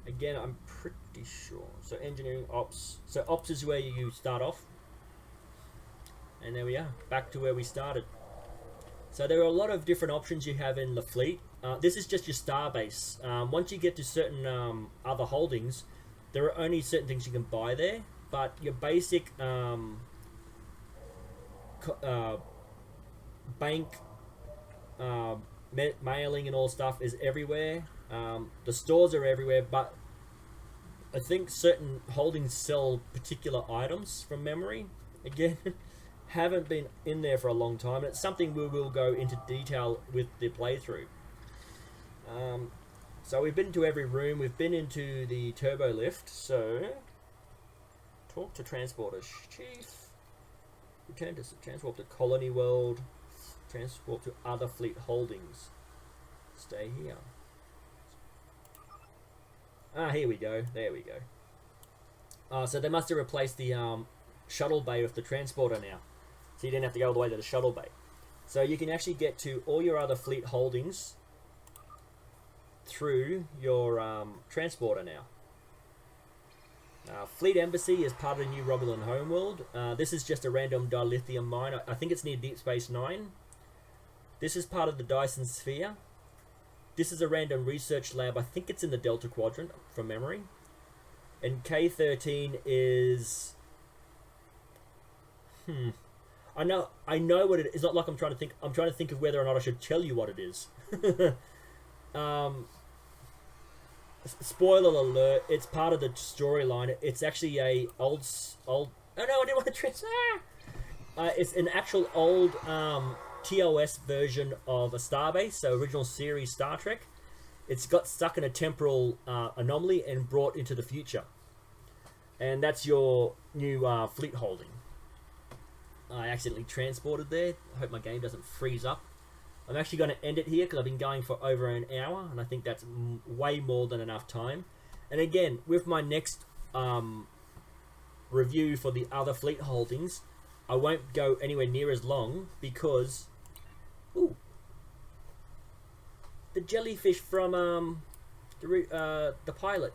[SPEAKER 1] Again, I'm pretty sure. So engineering, ops. So ops is where you start off. And there we are, back to where we started. So there are a lot of different options you have in the fleet. This is just your Starbase. Once you get to certain other holdings, there are only certain things you can buy there. But your basic bank, mailing and all stuff is everywhere. The stores are everywhere, but I think certain holdings sell particular items from memory. Again, haven't been in there for a long time. It's something we will go into detail with the playthrough. So we've been to every room. We've been into the turbo lift. So talk to transporter chief. Return to transport to Colony World. Transport to other fleet holdings. Stay here. Here we go. There we go. So they must have replaced the shuttle bay with the transporter now. So you didn't have to go all the way to the shuttle bay. So you can actually get to all your other fleet holdings through your transporter now. Fleet Embassy is part of the new Romulan homeworld. This is just a random dilithium mine. I think it's near Deep Space Nine. This is part of the Dyson Sphere. this is a random research lab. I think it's in the Delta Quadrant from memory. And K13 is... I know what it is. It's not like I'm trying to think. I'm trying to think of whether or not I should tell you what it is. Spoiler alert, it's part of the storyline. It's actually a old... Oh no, I didn't want to transfer. It's an actual old TOS version of a Starbase, so original series Star Trek. It's got stuck in a temporal anomaly and brought into the future. And that's your new fleet holding. I accidentally transported there. I hope my game doesn't freeze up. I'm actually going to end it here because I've been going for over an hour, and I think that's way more than enough time. And again, with my next review for the other fleet holdings, I won't go anywhere near as long because... Ooh, the jellyfish from the pilot.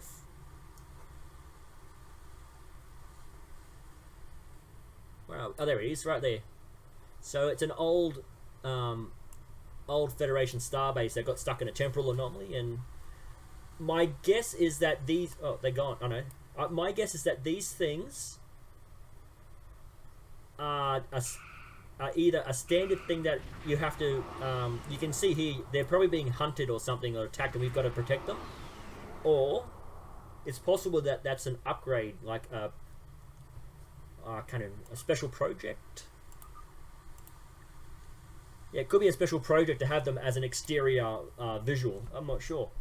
[SPEAKER 1] Wow, oh, there he is, right there. So it's an old Federation Starbase that got stuck in a temporal anomaly, and my guess is that these... Oh, they're gone. Oh no. My guess is that these things are either a standard thing that you have to... you can see here, they're probably being hunted or something, or attacked, and we've got to protect them. Or it's possible that that's an upgrade, like a kind of a special project. Yeah, it could be a special project to have them as an exterior visual. I'm not sure.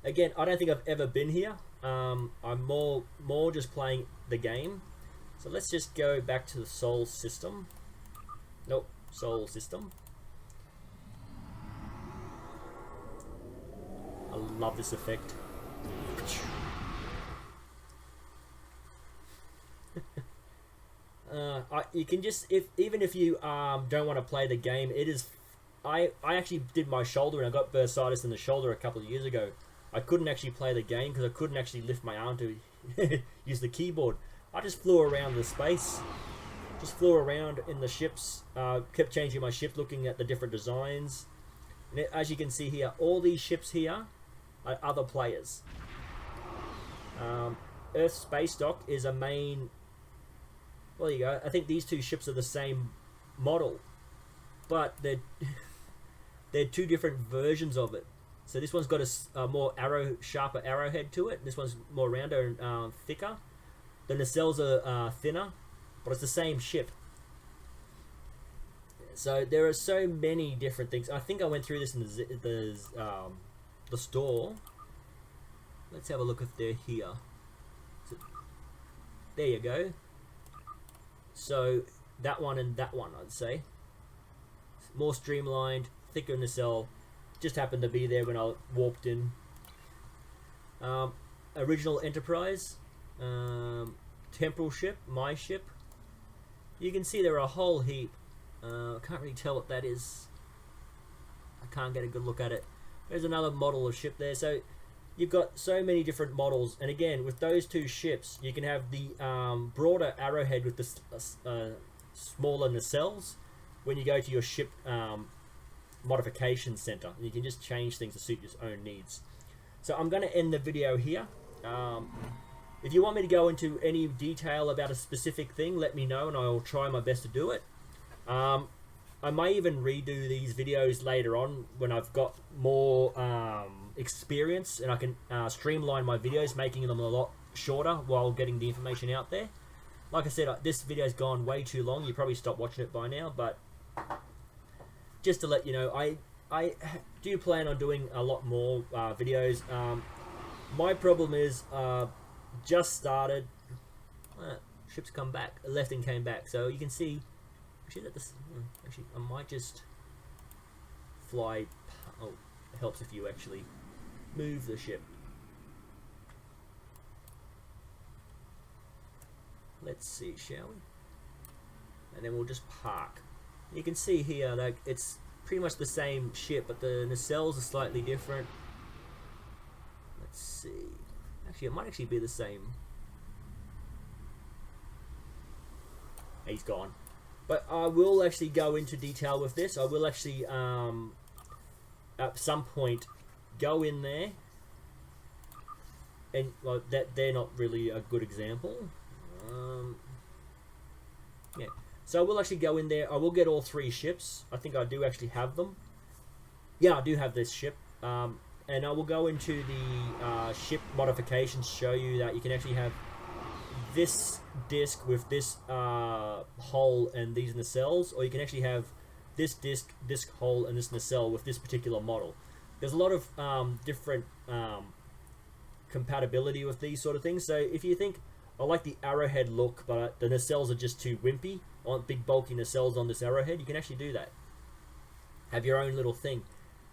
[SPEAKER 1] Again, I don't think I've ever been here. I'm more just playing the game. So let's just go back to the Sol system. Nope, Sol system. I love this effect. You can just, even if you don't want to play the game, it is... I actually did my shoulder and I got bursitis in the shoulder a couple of years ago. I couldn't actually play the game because I couldn't actually lift my arm to use the keyboard. I just flew around the space, just flew around in the ships, kept changing my ship, looking at the different designs. And as you can see here, all these ships here are other players. Earth Space Dock is a main... Well, there you go. I think these two ships are the same model, but they're two different versions of it. So this one's got a more sharper arrowhead to it. This one's more rounder and thicker. The nacelles are thinner, but it's the same ship. So there are so many different things. I think I went through this in the store. Let's have a look if they're here. So, there you go. So that one and that one, I'd say. More streamlined, thicker nacelle. Just happened to be there when I warped in. Original Enterprise. Temporal ship, my ship. You can see there are a whole heap. I can't really tell what that is. I can't get a good look at it. There's another model of ship there. So you've got so many different models, and again with those two ships you can have the broader arrowhead with the smaller nacelles when you go to your ship modification center. You can just change things to suit your own needs. So I'm going to end the video here. If you want me to go into any detail about a specific thing, let me know and I'll try my best to do it. I may even redo these videos later on when I've got more experience and I can streamline my videos, making them a lot shorter while getting the information out there. Like I said, this video's gone way too long. You probably stopped watching it by now, but just to let you know, I do plan on doing a lot more videos. My problem is just started. Ships come back, left and came back, so you can see. Actually, I might just fly. Oh, it helps if you actually move the ship. Let's see, shall we? And then we'll just park. You can see here that it's pretty much the same ship, but the nacelles are slightly different. Let's see. Actually, it might actually be the same. He's gone. But I will actually go into detail with this. I will actually at some point go in there, and well, that they're not really a good example. Yeah, so I will actually go in there. I will get all 3 ships. I think I do actually have them. Yeah, I do have this ship. And I will go into the ship modifications, show you that you can actually have this disc with this hole and these nacelles, or you can actually have this disc hole and this nacelle with this particular model. There's a lot of different compatibility with these sort of things. So if you think, I like the arrowhead look, but the nacelles are just too wimpy, I want big bulky nacelles on this arrowhead, you can actually do that. Have your own little thing.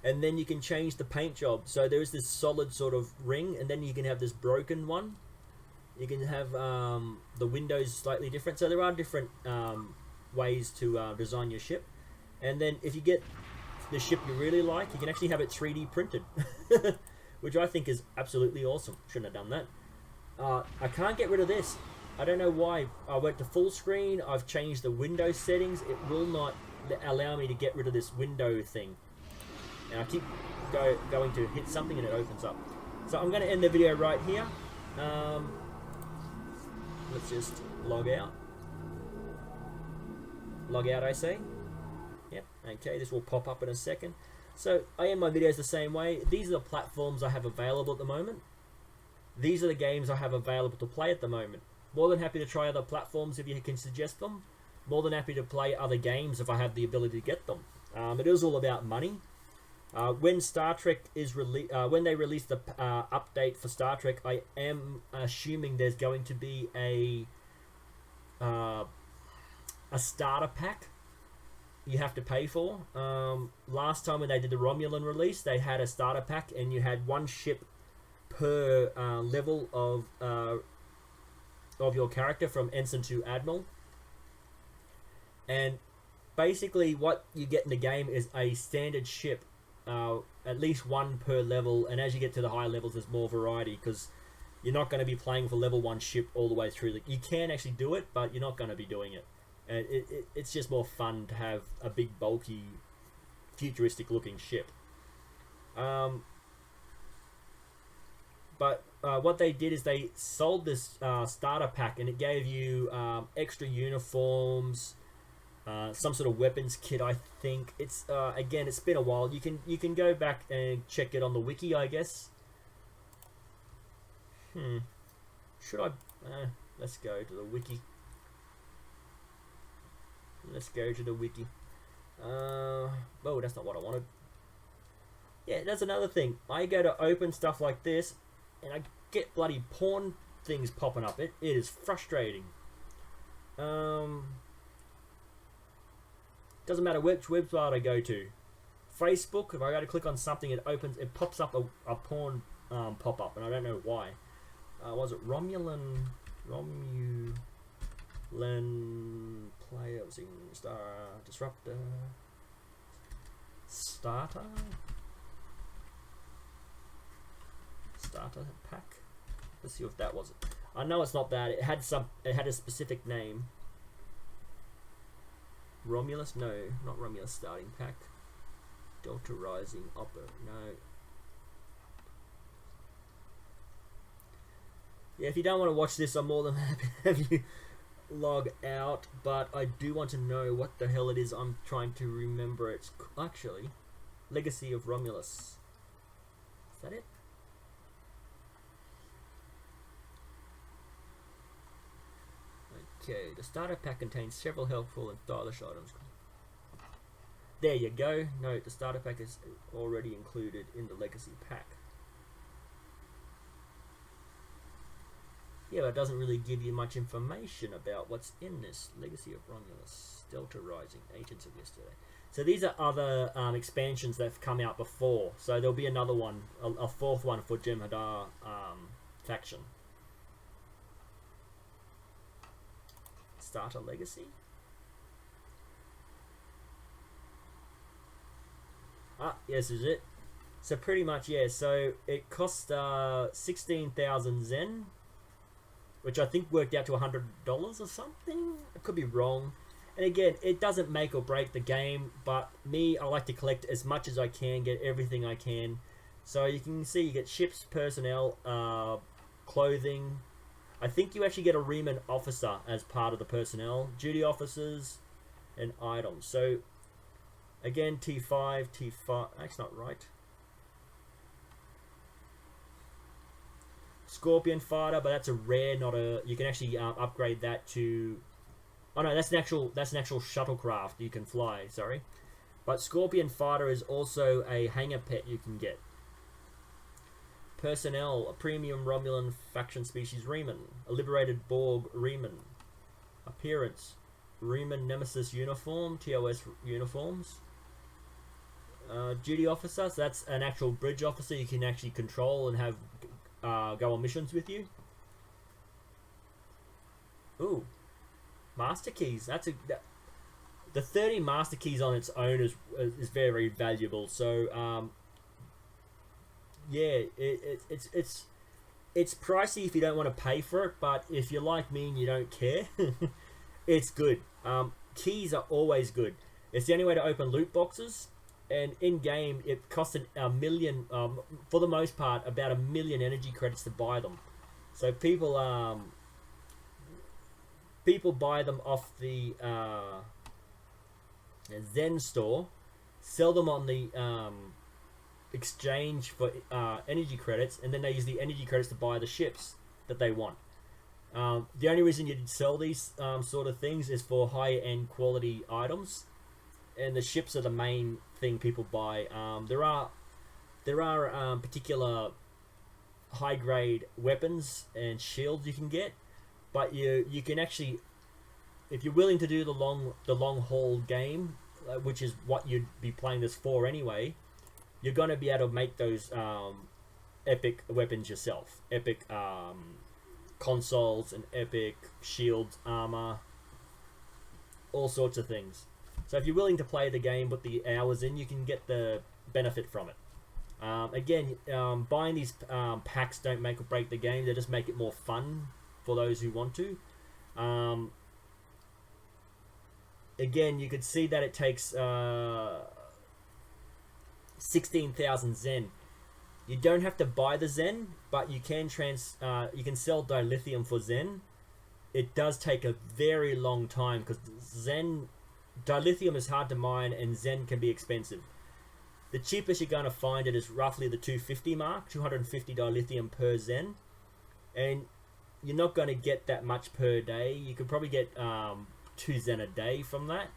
[SPEAKER 1] And then you can change the paint job. So there is this solid sort of ring, and then you can have this broken one. You can have the windows slightly different. So there are different ways to design your ship. And then if you get the ship you really like, you can actually have it 3D printed, which I think is absolutely awesome. Shouldn't have done that. I can't get rid of this. I don't know why. I went to full screen. I've changed the window settings. It will not allow me to get rid of this window thing. And I keep going to hit something and it opens up. So I'm going to end the video right here. Let's just log out. Log out, I say. Yep, okay, this will pop up in a second. So I end my videos the same way. These are the platforms I have available at the moment. These are the games I have available to play at the moment. More than happy to try other platforms if you can suggest them. More than happy to play other games if I have the ability to get them. It is all about money. When Star Trek is when they release the update for Star Trek, I am assuming there's going to be a starter pack you have to pay for. Last time when they did the Romulan release, they had a starter pack, and you had 1 ship per level of your character, from ensign to admiral. And basically, what you get in the game is a standard ship. At least 1 per level, and as you get to the higher levels there's more variety, because you're not going to be playing for level 1 ship all the way through. You can actually do it, but you're not going to be doing it. And it's just more fun to have a big bulky futuristic looking ship. But what they did is they sold this starter pack, and it gave you extra uniforms, some sort of weapons kit. I think it's again, it's been a while. You can go back and check it on the wiki, I guess. Should I? Let's go to the wiki. Let's go to the wiki. Oh, that's not what I wanted. Yeah, that's another thing. I go to open stuff like this, and I get bloody porn things popping up. It is frustrating. Doesn't matter which website I go to. Facebook, if I go to click on something, it pops up a porn pop-up, and I don't know why. Was it Romulan player? Was in Star Disruptor Starter pack? Let's see if that was it. I know it's not that. It had a specific name. Romulus? No, not Romulus starting pack. Delta Rising Upper. No. Yeah, if you don't want to watch this, I'm more than happy to have you log out, but I do want to know what the hell it is I'm trying to remember. It's actually Legacy of Romulus. Is that it? Okay, the starter pack contains several helpful and stylish items. There you go. No, the starter pack is already included in the Legacy pack. Yeah, but it doesn't really give you much information about what's in this. Legacy of Romulus, Delta Rising, Agents of Yesterday. So these are other expansions that have come out before. So there'll be another one, a 4th one for Jem'Hadar faction. Starter Legacy. Yes, is it? So pretty much, yeah. So it cost 16,000 Zen, which I think worked out to $100 or something. I could be wrong. And again, it doesn't make or break the game, but me, I like to collect as much as I can, get everything I can. So you can see you get ships, personnel, clothing. I think you actually get a Reman officer as part of the personnel, duty officers, and items. So again, T5, that's not right. Scorpion fighter, but that's a rare, not a. You can actually upgrade that to. Oh no, that's an actual shuttlecraft you can fly. Sorry, but Scorpion fighter is also a hangar pet you can get. Personnel, a premium Romulan faction species Reman, a liberated Borg Reman. Appearance, Reman Nemesis uniform, TOS uniforms. Duty officer, so that's an actual bridge officer you can actually control and have go on missions with you. Ooh, master keys. The 30 master keys on its own is very valuable. So yeah, it's pricey if you don't want to pay for it, but if you're like me and you don't care, it's good. Keys are always good. It's the only way to open loot boxes, and in game it costs a million. For the most part, about 1 million energy credits to buy them. So people buy them off the Zen store, sell them on the exchange for energy credits, and then they use the energy credits to buy the ships that they want. The only reason you'd sell these sort of things is for higher end quality items, and the ships are the main thing people buy. There are particular high grade weapons and shields you can get, but you can actually, if you're willing to do the long haul game, which is what you'd be playing this for anyway, you're going to be able to make those epic weapons yourself. Epic consoles and epic shields, armor, all sorts of things. So if you're willing to play the game, put the hours in, you can get the benefit from it. Again, buying these packs don't make or break the game. They just make it more fun for those who want to. Again, you could see that it takes 16,000 Zen. You don't have to buy the Zen, but you can sell dilithium for Zen. It does take a very long time because dilithium is hard to mine and Zen can be expensive. The cheapest you're going to find it is roughly the 250 mark, 250 dilithium per Zen, and you're not going to get that much per day. You could probably get 2 Zen a day from that.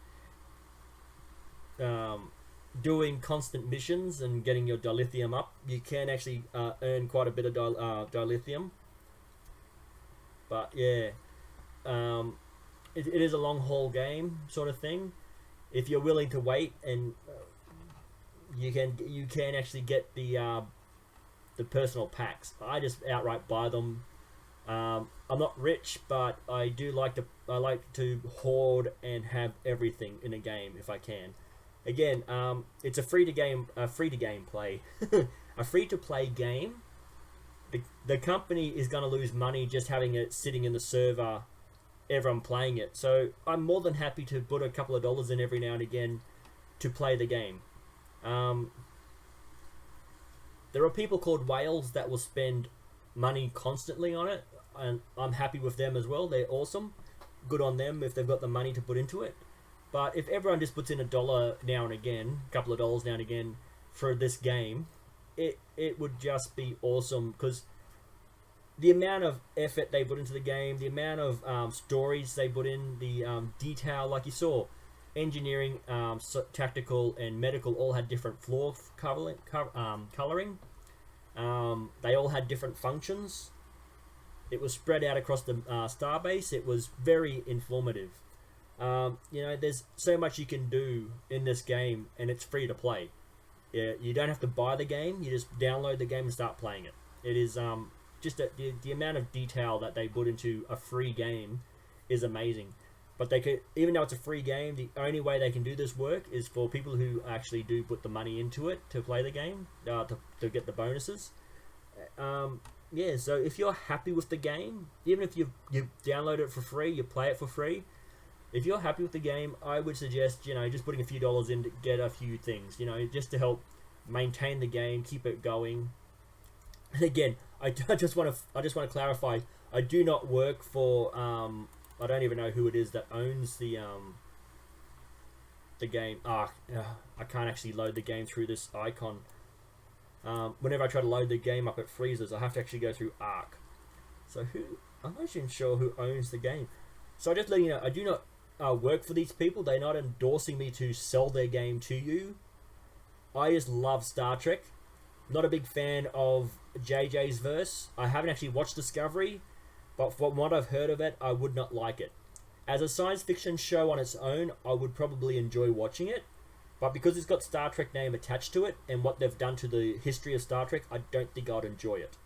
[SPEAKER 1] Doing constant missions and getting your dilithium up, you can actually earn quite a bit of dilithium. But yeah, it is a long haul game sort of thing. If you're willing to wait, and you can actually get the personal packs. I just outright buy them. I'm not rich, but I like to hoard and have everything in a game if I can. Again, it's a free to play game. The company is going to lose money just having it sitting in the server, everyone playing it. So I'm more than happy to put a couple of dollars in every now and again to play the game. There are people called whales that will spend money constantly on it, and I'm happy with them as well. They're awesome. Good on them if they've got the money to put into it. But if everyone just puts in $1 now and again, a couple of dollars now and again for this game, it would just be awesome, because the amount of effort they put into the game, the amount of stories they put in, the detail, like you saw, engineering, tactical, and medical all had different floor coloring. They all had different functions. It was spread out across the Starbase. It was very informative. There's so much you can do in this game, and it's free to play. Yeah, you don't have to buy the game. You just download the game and start playing it. It is just the amount of detail that they put into a free game is amazing. But they could, even though it's a free game, the only way they can do this work is for people who actually do put the money into it to play the game, to get the bonuses. Yeah, so if you're happy with the game, even if you download it for free, you play it for free, if you're happy with the game, I would suggest, you know, just putting a few dollars in to get a few things, you know, just to help maintain the game, keep it going. And again, I just want to clarify, I do not work for I don't even know who it is that owns the game. I can't actually load the game through this icon. Whenever I try to load the game up, it freezes. I have to actually go through Arc. So I'm not even sure who owns the game. So I just letting you know, I do not work for these people. They're not endorsing me to sell their game to you. I just love Star Trek. Not a big fan of JJ's verse. I haven't actually watched Discovery, but from what I've heard of it, I would not like it. As a science fiction show on its own, I would probably enjoy watching it, but because it's got Star Trek name attached to it and what they've done to the history of Star Trek, I don't think I'd enjoy it.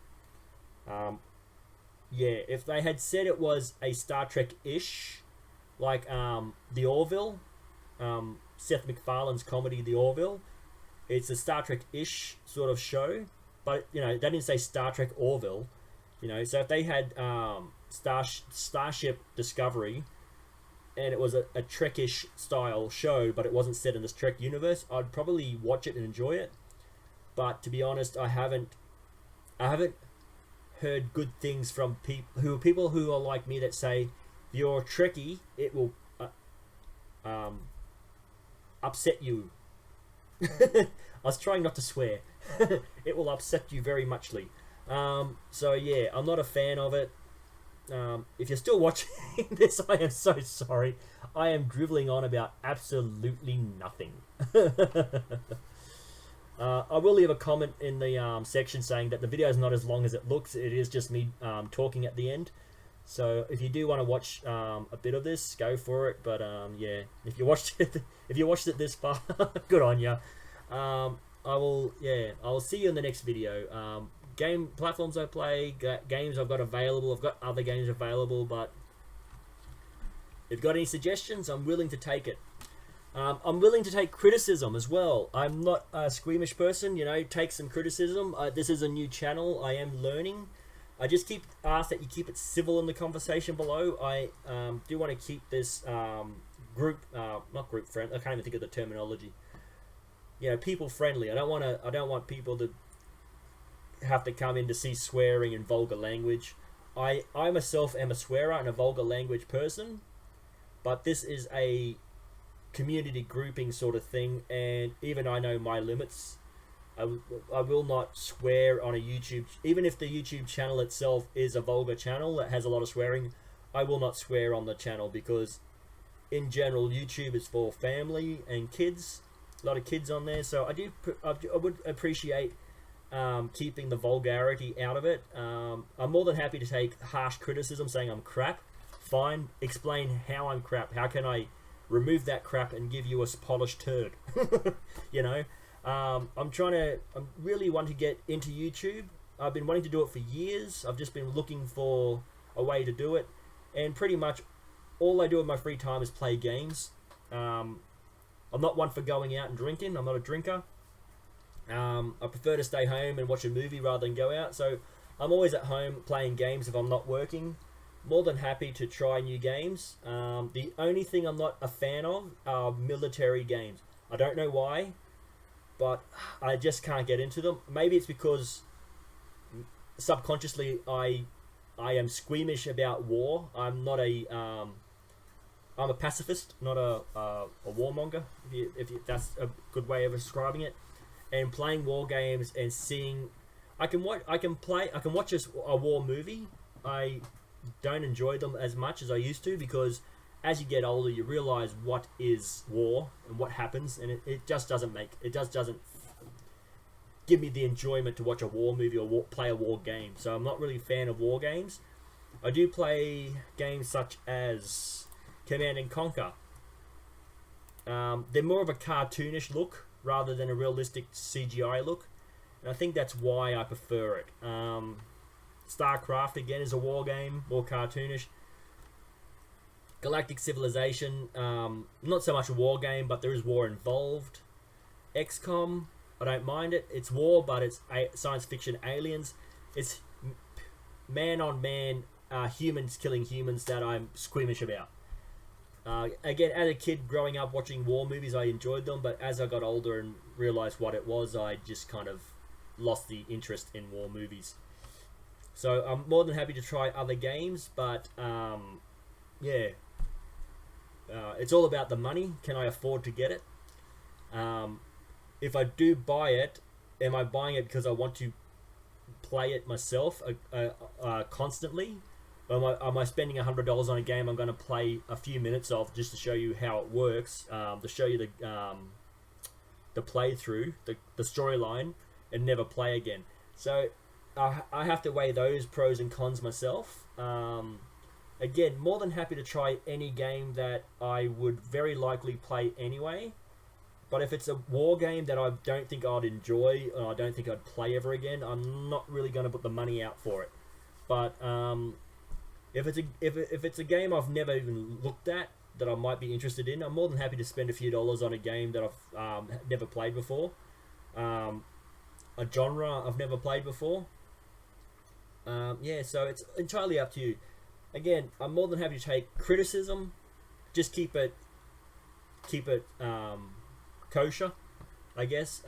[SPEAKER 1] Yeah, if they had said it was a Star Trek-ish, like The Orville, Seth MacFarlane's comedy The Orville, it's a Star Trek-ish sort of show, but, you know, they didn't say Star Trek Orville, you know, so if they had Starship Discovery, and it was a Trek-ish style show, but it wasn't set in this Trek universe, I'd probably watch it and enjoy it. But to be honest, I haven't heard good things from people who are like me that say, if you're a Trekkie, it will upset you. I was trying not to swear. It will upset you very muchly. So yeah, I'm not a fan of it. If you're still watching this, I am so sorry. I am driveling on about absolutely nothing. I will leave a comment in the section saying that the video is not as long as it looks. It is just me talking at the end. So if you do want to watch a bit of this, go for it. But yeah, if you watched it this far, good on you. I will see you in the next video. Game platforms I play, games I've got available. I've got other games available, but if you've got any suggestions, I'm willing to take it. I'm willing to take criticism as well. I'm not a squeamish person, you know, take some criticism. This is a new channel. I am learning. I just ask that you keep it civil in the conversation below. I do want to keep this not group friendly. I can't even think of the terminology. You know, people friendly. I don't want people to have to come in to see swearing and vulgar language. I myself am a swearer and a vulgar language person, but this is a community grouping sort of thing, and even I know my limits. I will not swear on a YouTube, even if the YouTube channel itself is a vulgar channel that has a lot of swearing. I will not swear on the channel because in general YouTube is for family and kids, a lot of kids on there, so I would appreciate keeping the vulgarity out of it. I'm more than happy to take harsh criticism saying I'm crap. Fine, explain how I'm crap. How can I remove that crap and give you a polished turd? You know, I really want to get into YouTube. I've been wanting to do it for years. I've just been looking for a way to do it, and pretty much all I do in my free time is play games. I'm not one for going out and drinking. I'm not a drinker. I prefer to stay home and watch a movie rather than go out, so I'm always at home playing games if I'm not working. More than happy to try new games. The only thing I'm not a fan of are military games. I don't know why, but I just can't get into them. Maybe it's because subconsciously I am squeamish about war. I'm a pacifist, not a warmonger, if that's a good way of describing it. And playing war games and seeing, I can watch a war movie. I don't enjoy them as much as I used to, because as you get older you realize what is war and what happens, and it just doesn't give me the enjoyment to watch a war movie or play a war game. So I'm not really a fan of war games. I do play games such as Command and Conquer. They're more of a cartoonish look rather than a realistic CGI look, and I think that's why I prefer it. StarCraft again is a war game, more cartoonish. Galactic Civilization, not so much a war game, but there is war involved. XCOM, I don't mind it. It's war, but it's science fiction aliens. It's man on man, humans killing humans that I'm squeamish about. Again, as a kid growing up watching war movies, I enjoyed them, but as I got older and realized what it was, I just kind of lost the interest in war movies. So I'm more than happy to try other games, but yeah, it's all about the money. Can I afford to get it? If I do buy it, am I buying it because I want to play it myself constantly? Or am I spending $100 on a game I'm going to play a few minutes of just to show you how it works, to show you the playthrough, the storyline, and never play again? So I have to weigh those pros and cons myself. Again, more than happy to try any game that I would very likely play anyway. But if it's a war game that I don't think I'd enjoy, or I don't think I'd play ever again, I'm not really going to put the money out for it. But if it's a game I've never even looked at that I might be interested in, I'm more than happy to spend a few dollars on a game that I've never played before, a genre I've never played before. Yeah, so it's entirely up to you. Again, I'm more than happy to take criticism. Just keep it kosher, I guess.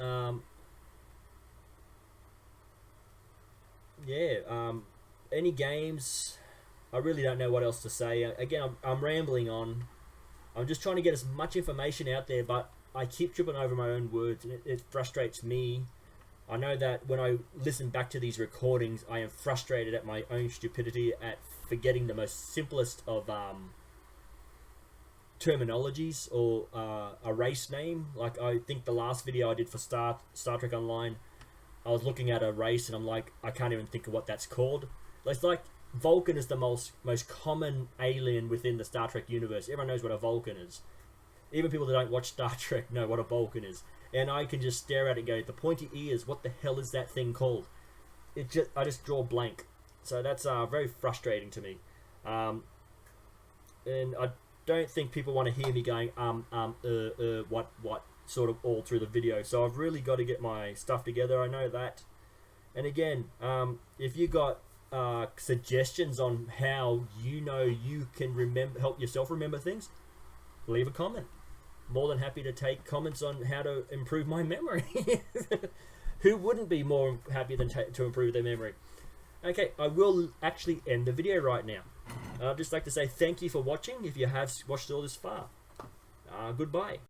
[SPEAKER 1] Any games, I really don't know what else to say. Again, I'm rambling on. I'm just trying to get as much information out there, but I keep tripping over my own words, and it frustrates me. I know that when I listen back to these recordings, I am frustrated at my own stupidity at forgetting the most simplest of terminologies or a race name. Like, I think the last video I did for Star Trek Online, I was looking at a race and I'm like, I can't even think of what that's called. It's like Vulcan is the most common alien within the Star Trek universe. Everyone knows what a Vulcan is. Even people that don't watch Star Trek know what a Vulcan is. And I can just stare at it and go, the pointy ears, what the hell is that thing called? I just draw blank. So that's very frustrating to me. And I don't think people want to hear me going, what, sort of all through the video. So I've really got to get my stuff together, I know that. And again, if you got suggestions on how you can help yourself remember things, leave a comment. More than happy to take comments on how to improve my memory. Who wouldn't be more happy than to improve their memory? Okay, I will actually end the video right now. I'd just like to say thank you for watching if you have watched all this far. Goodbye.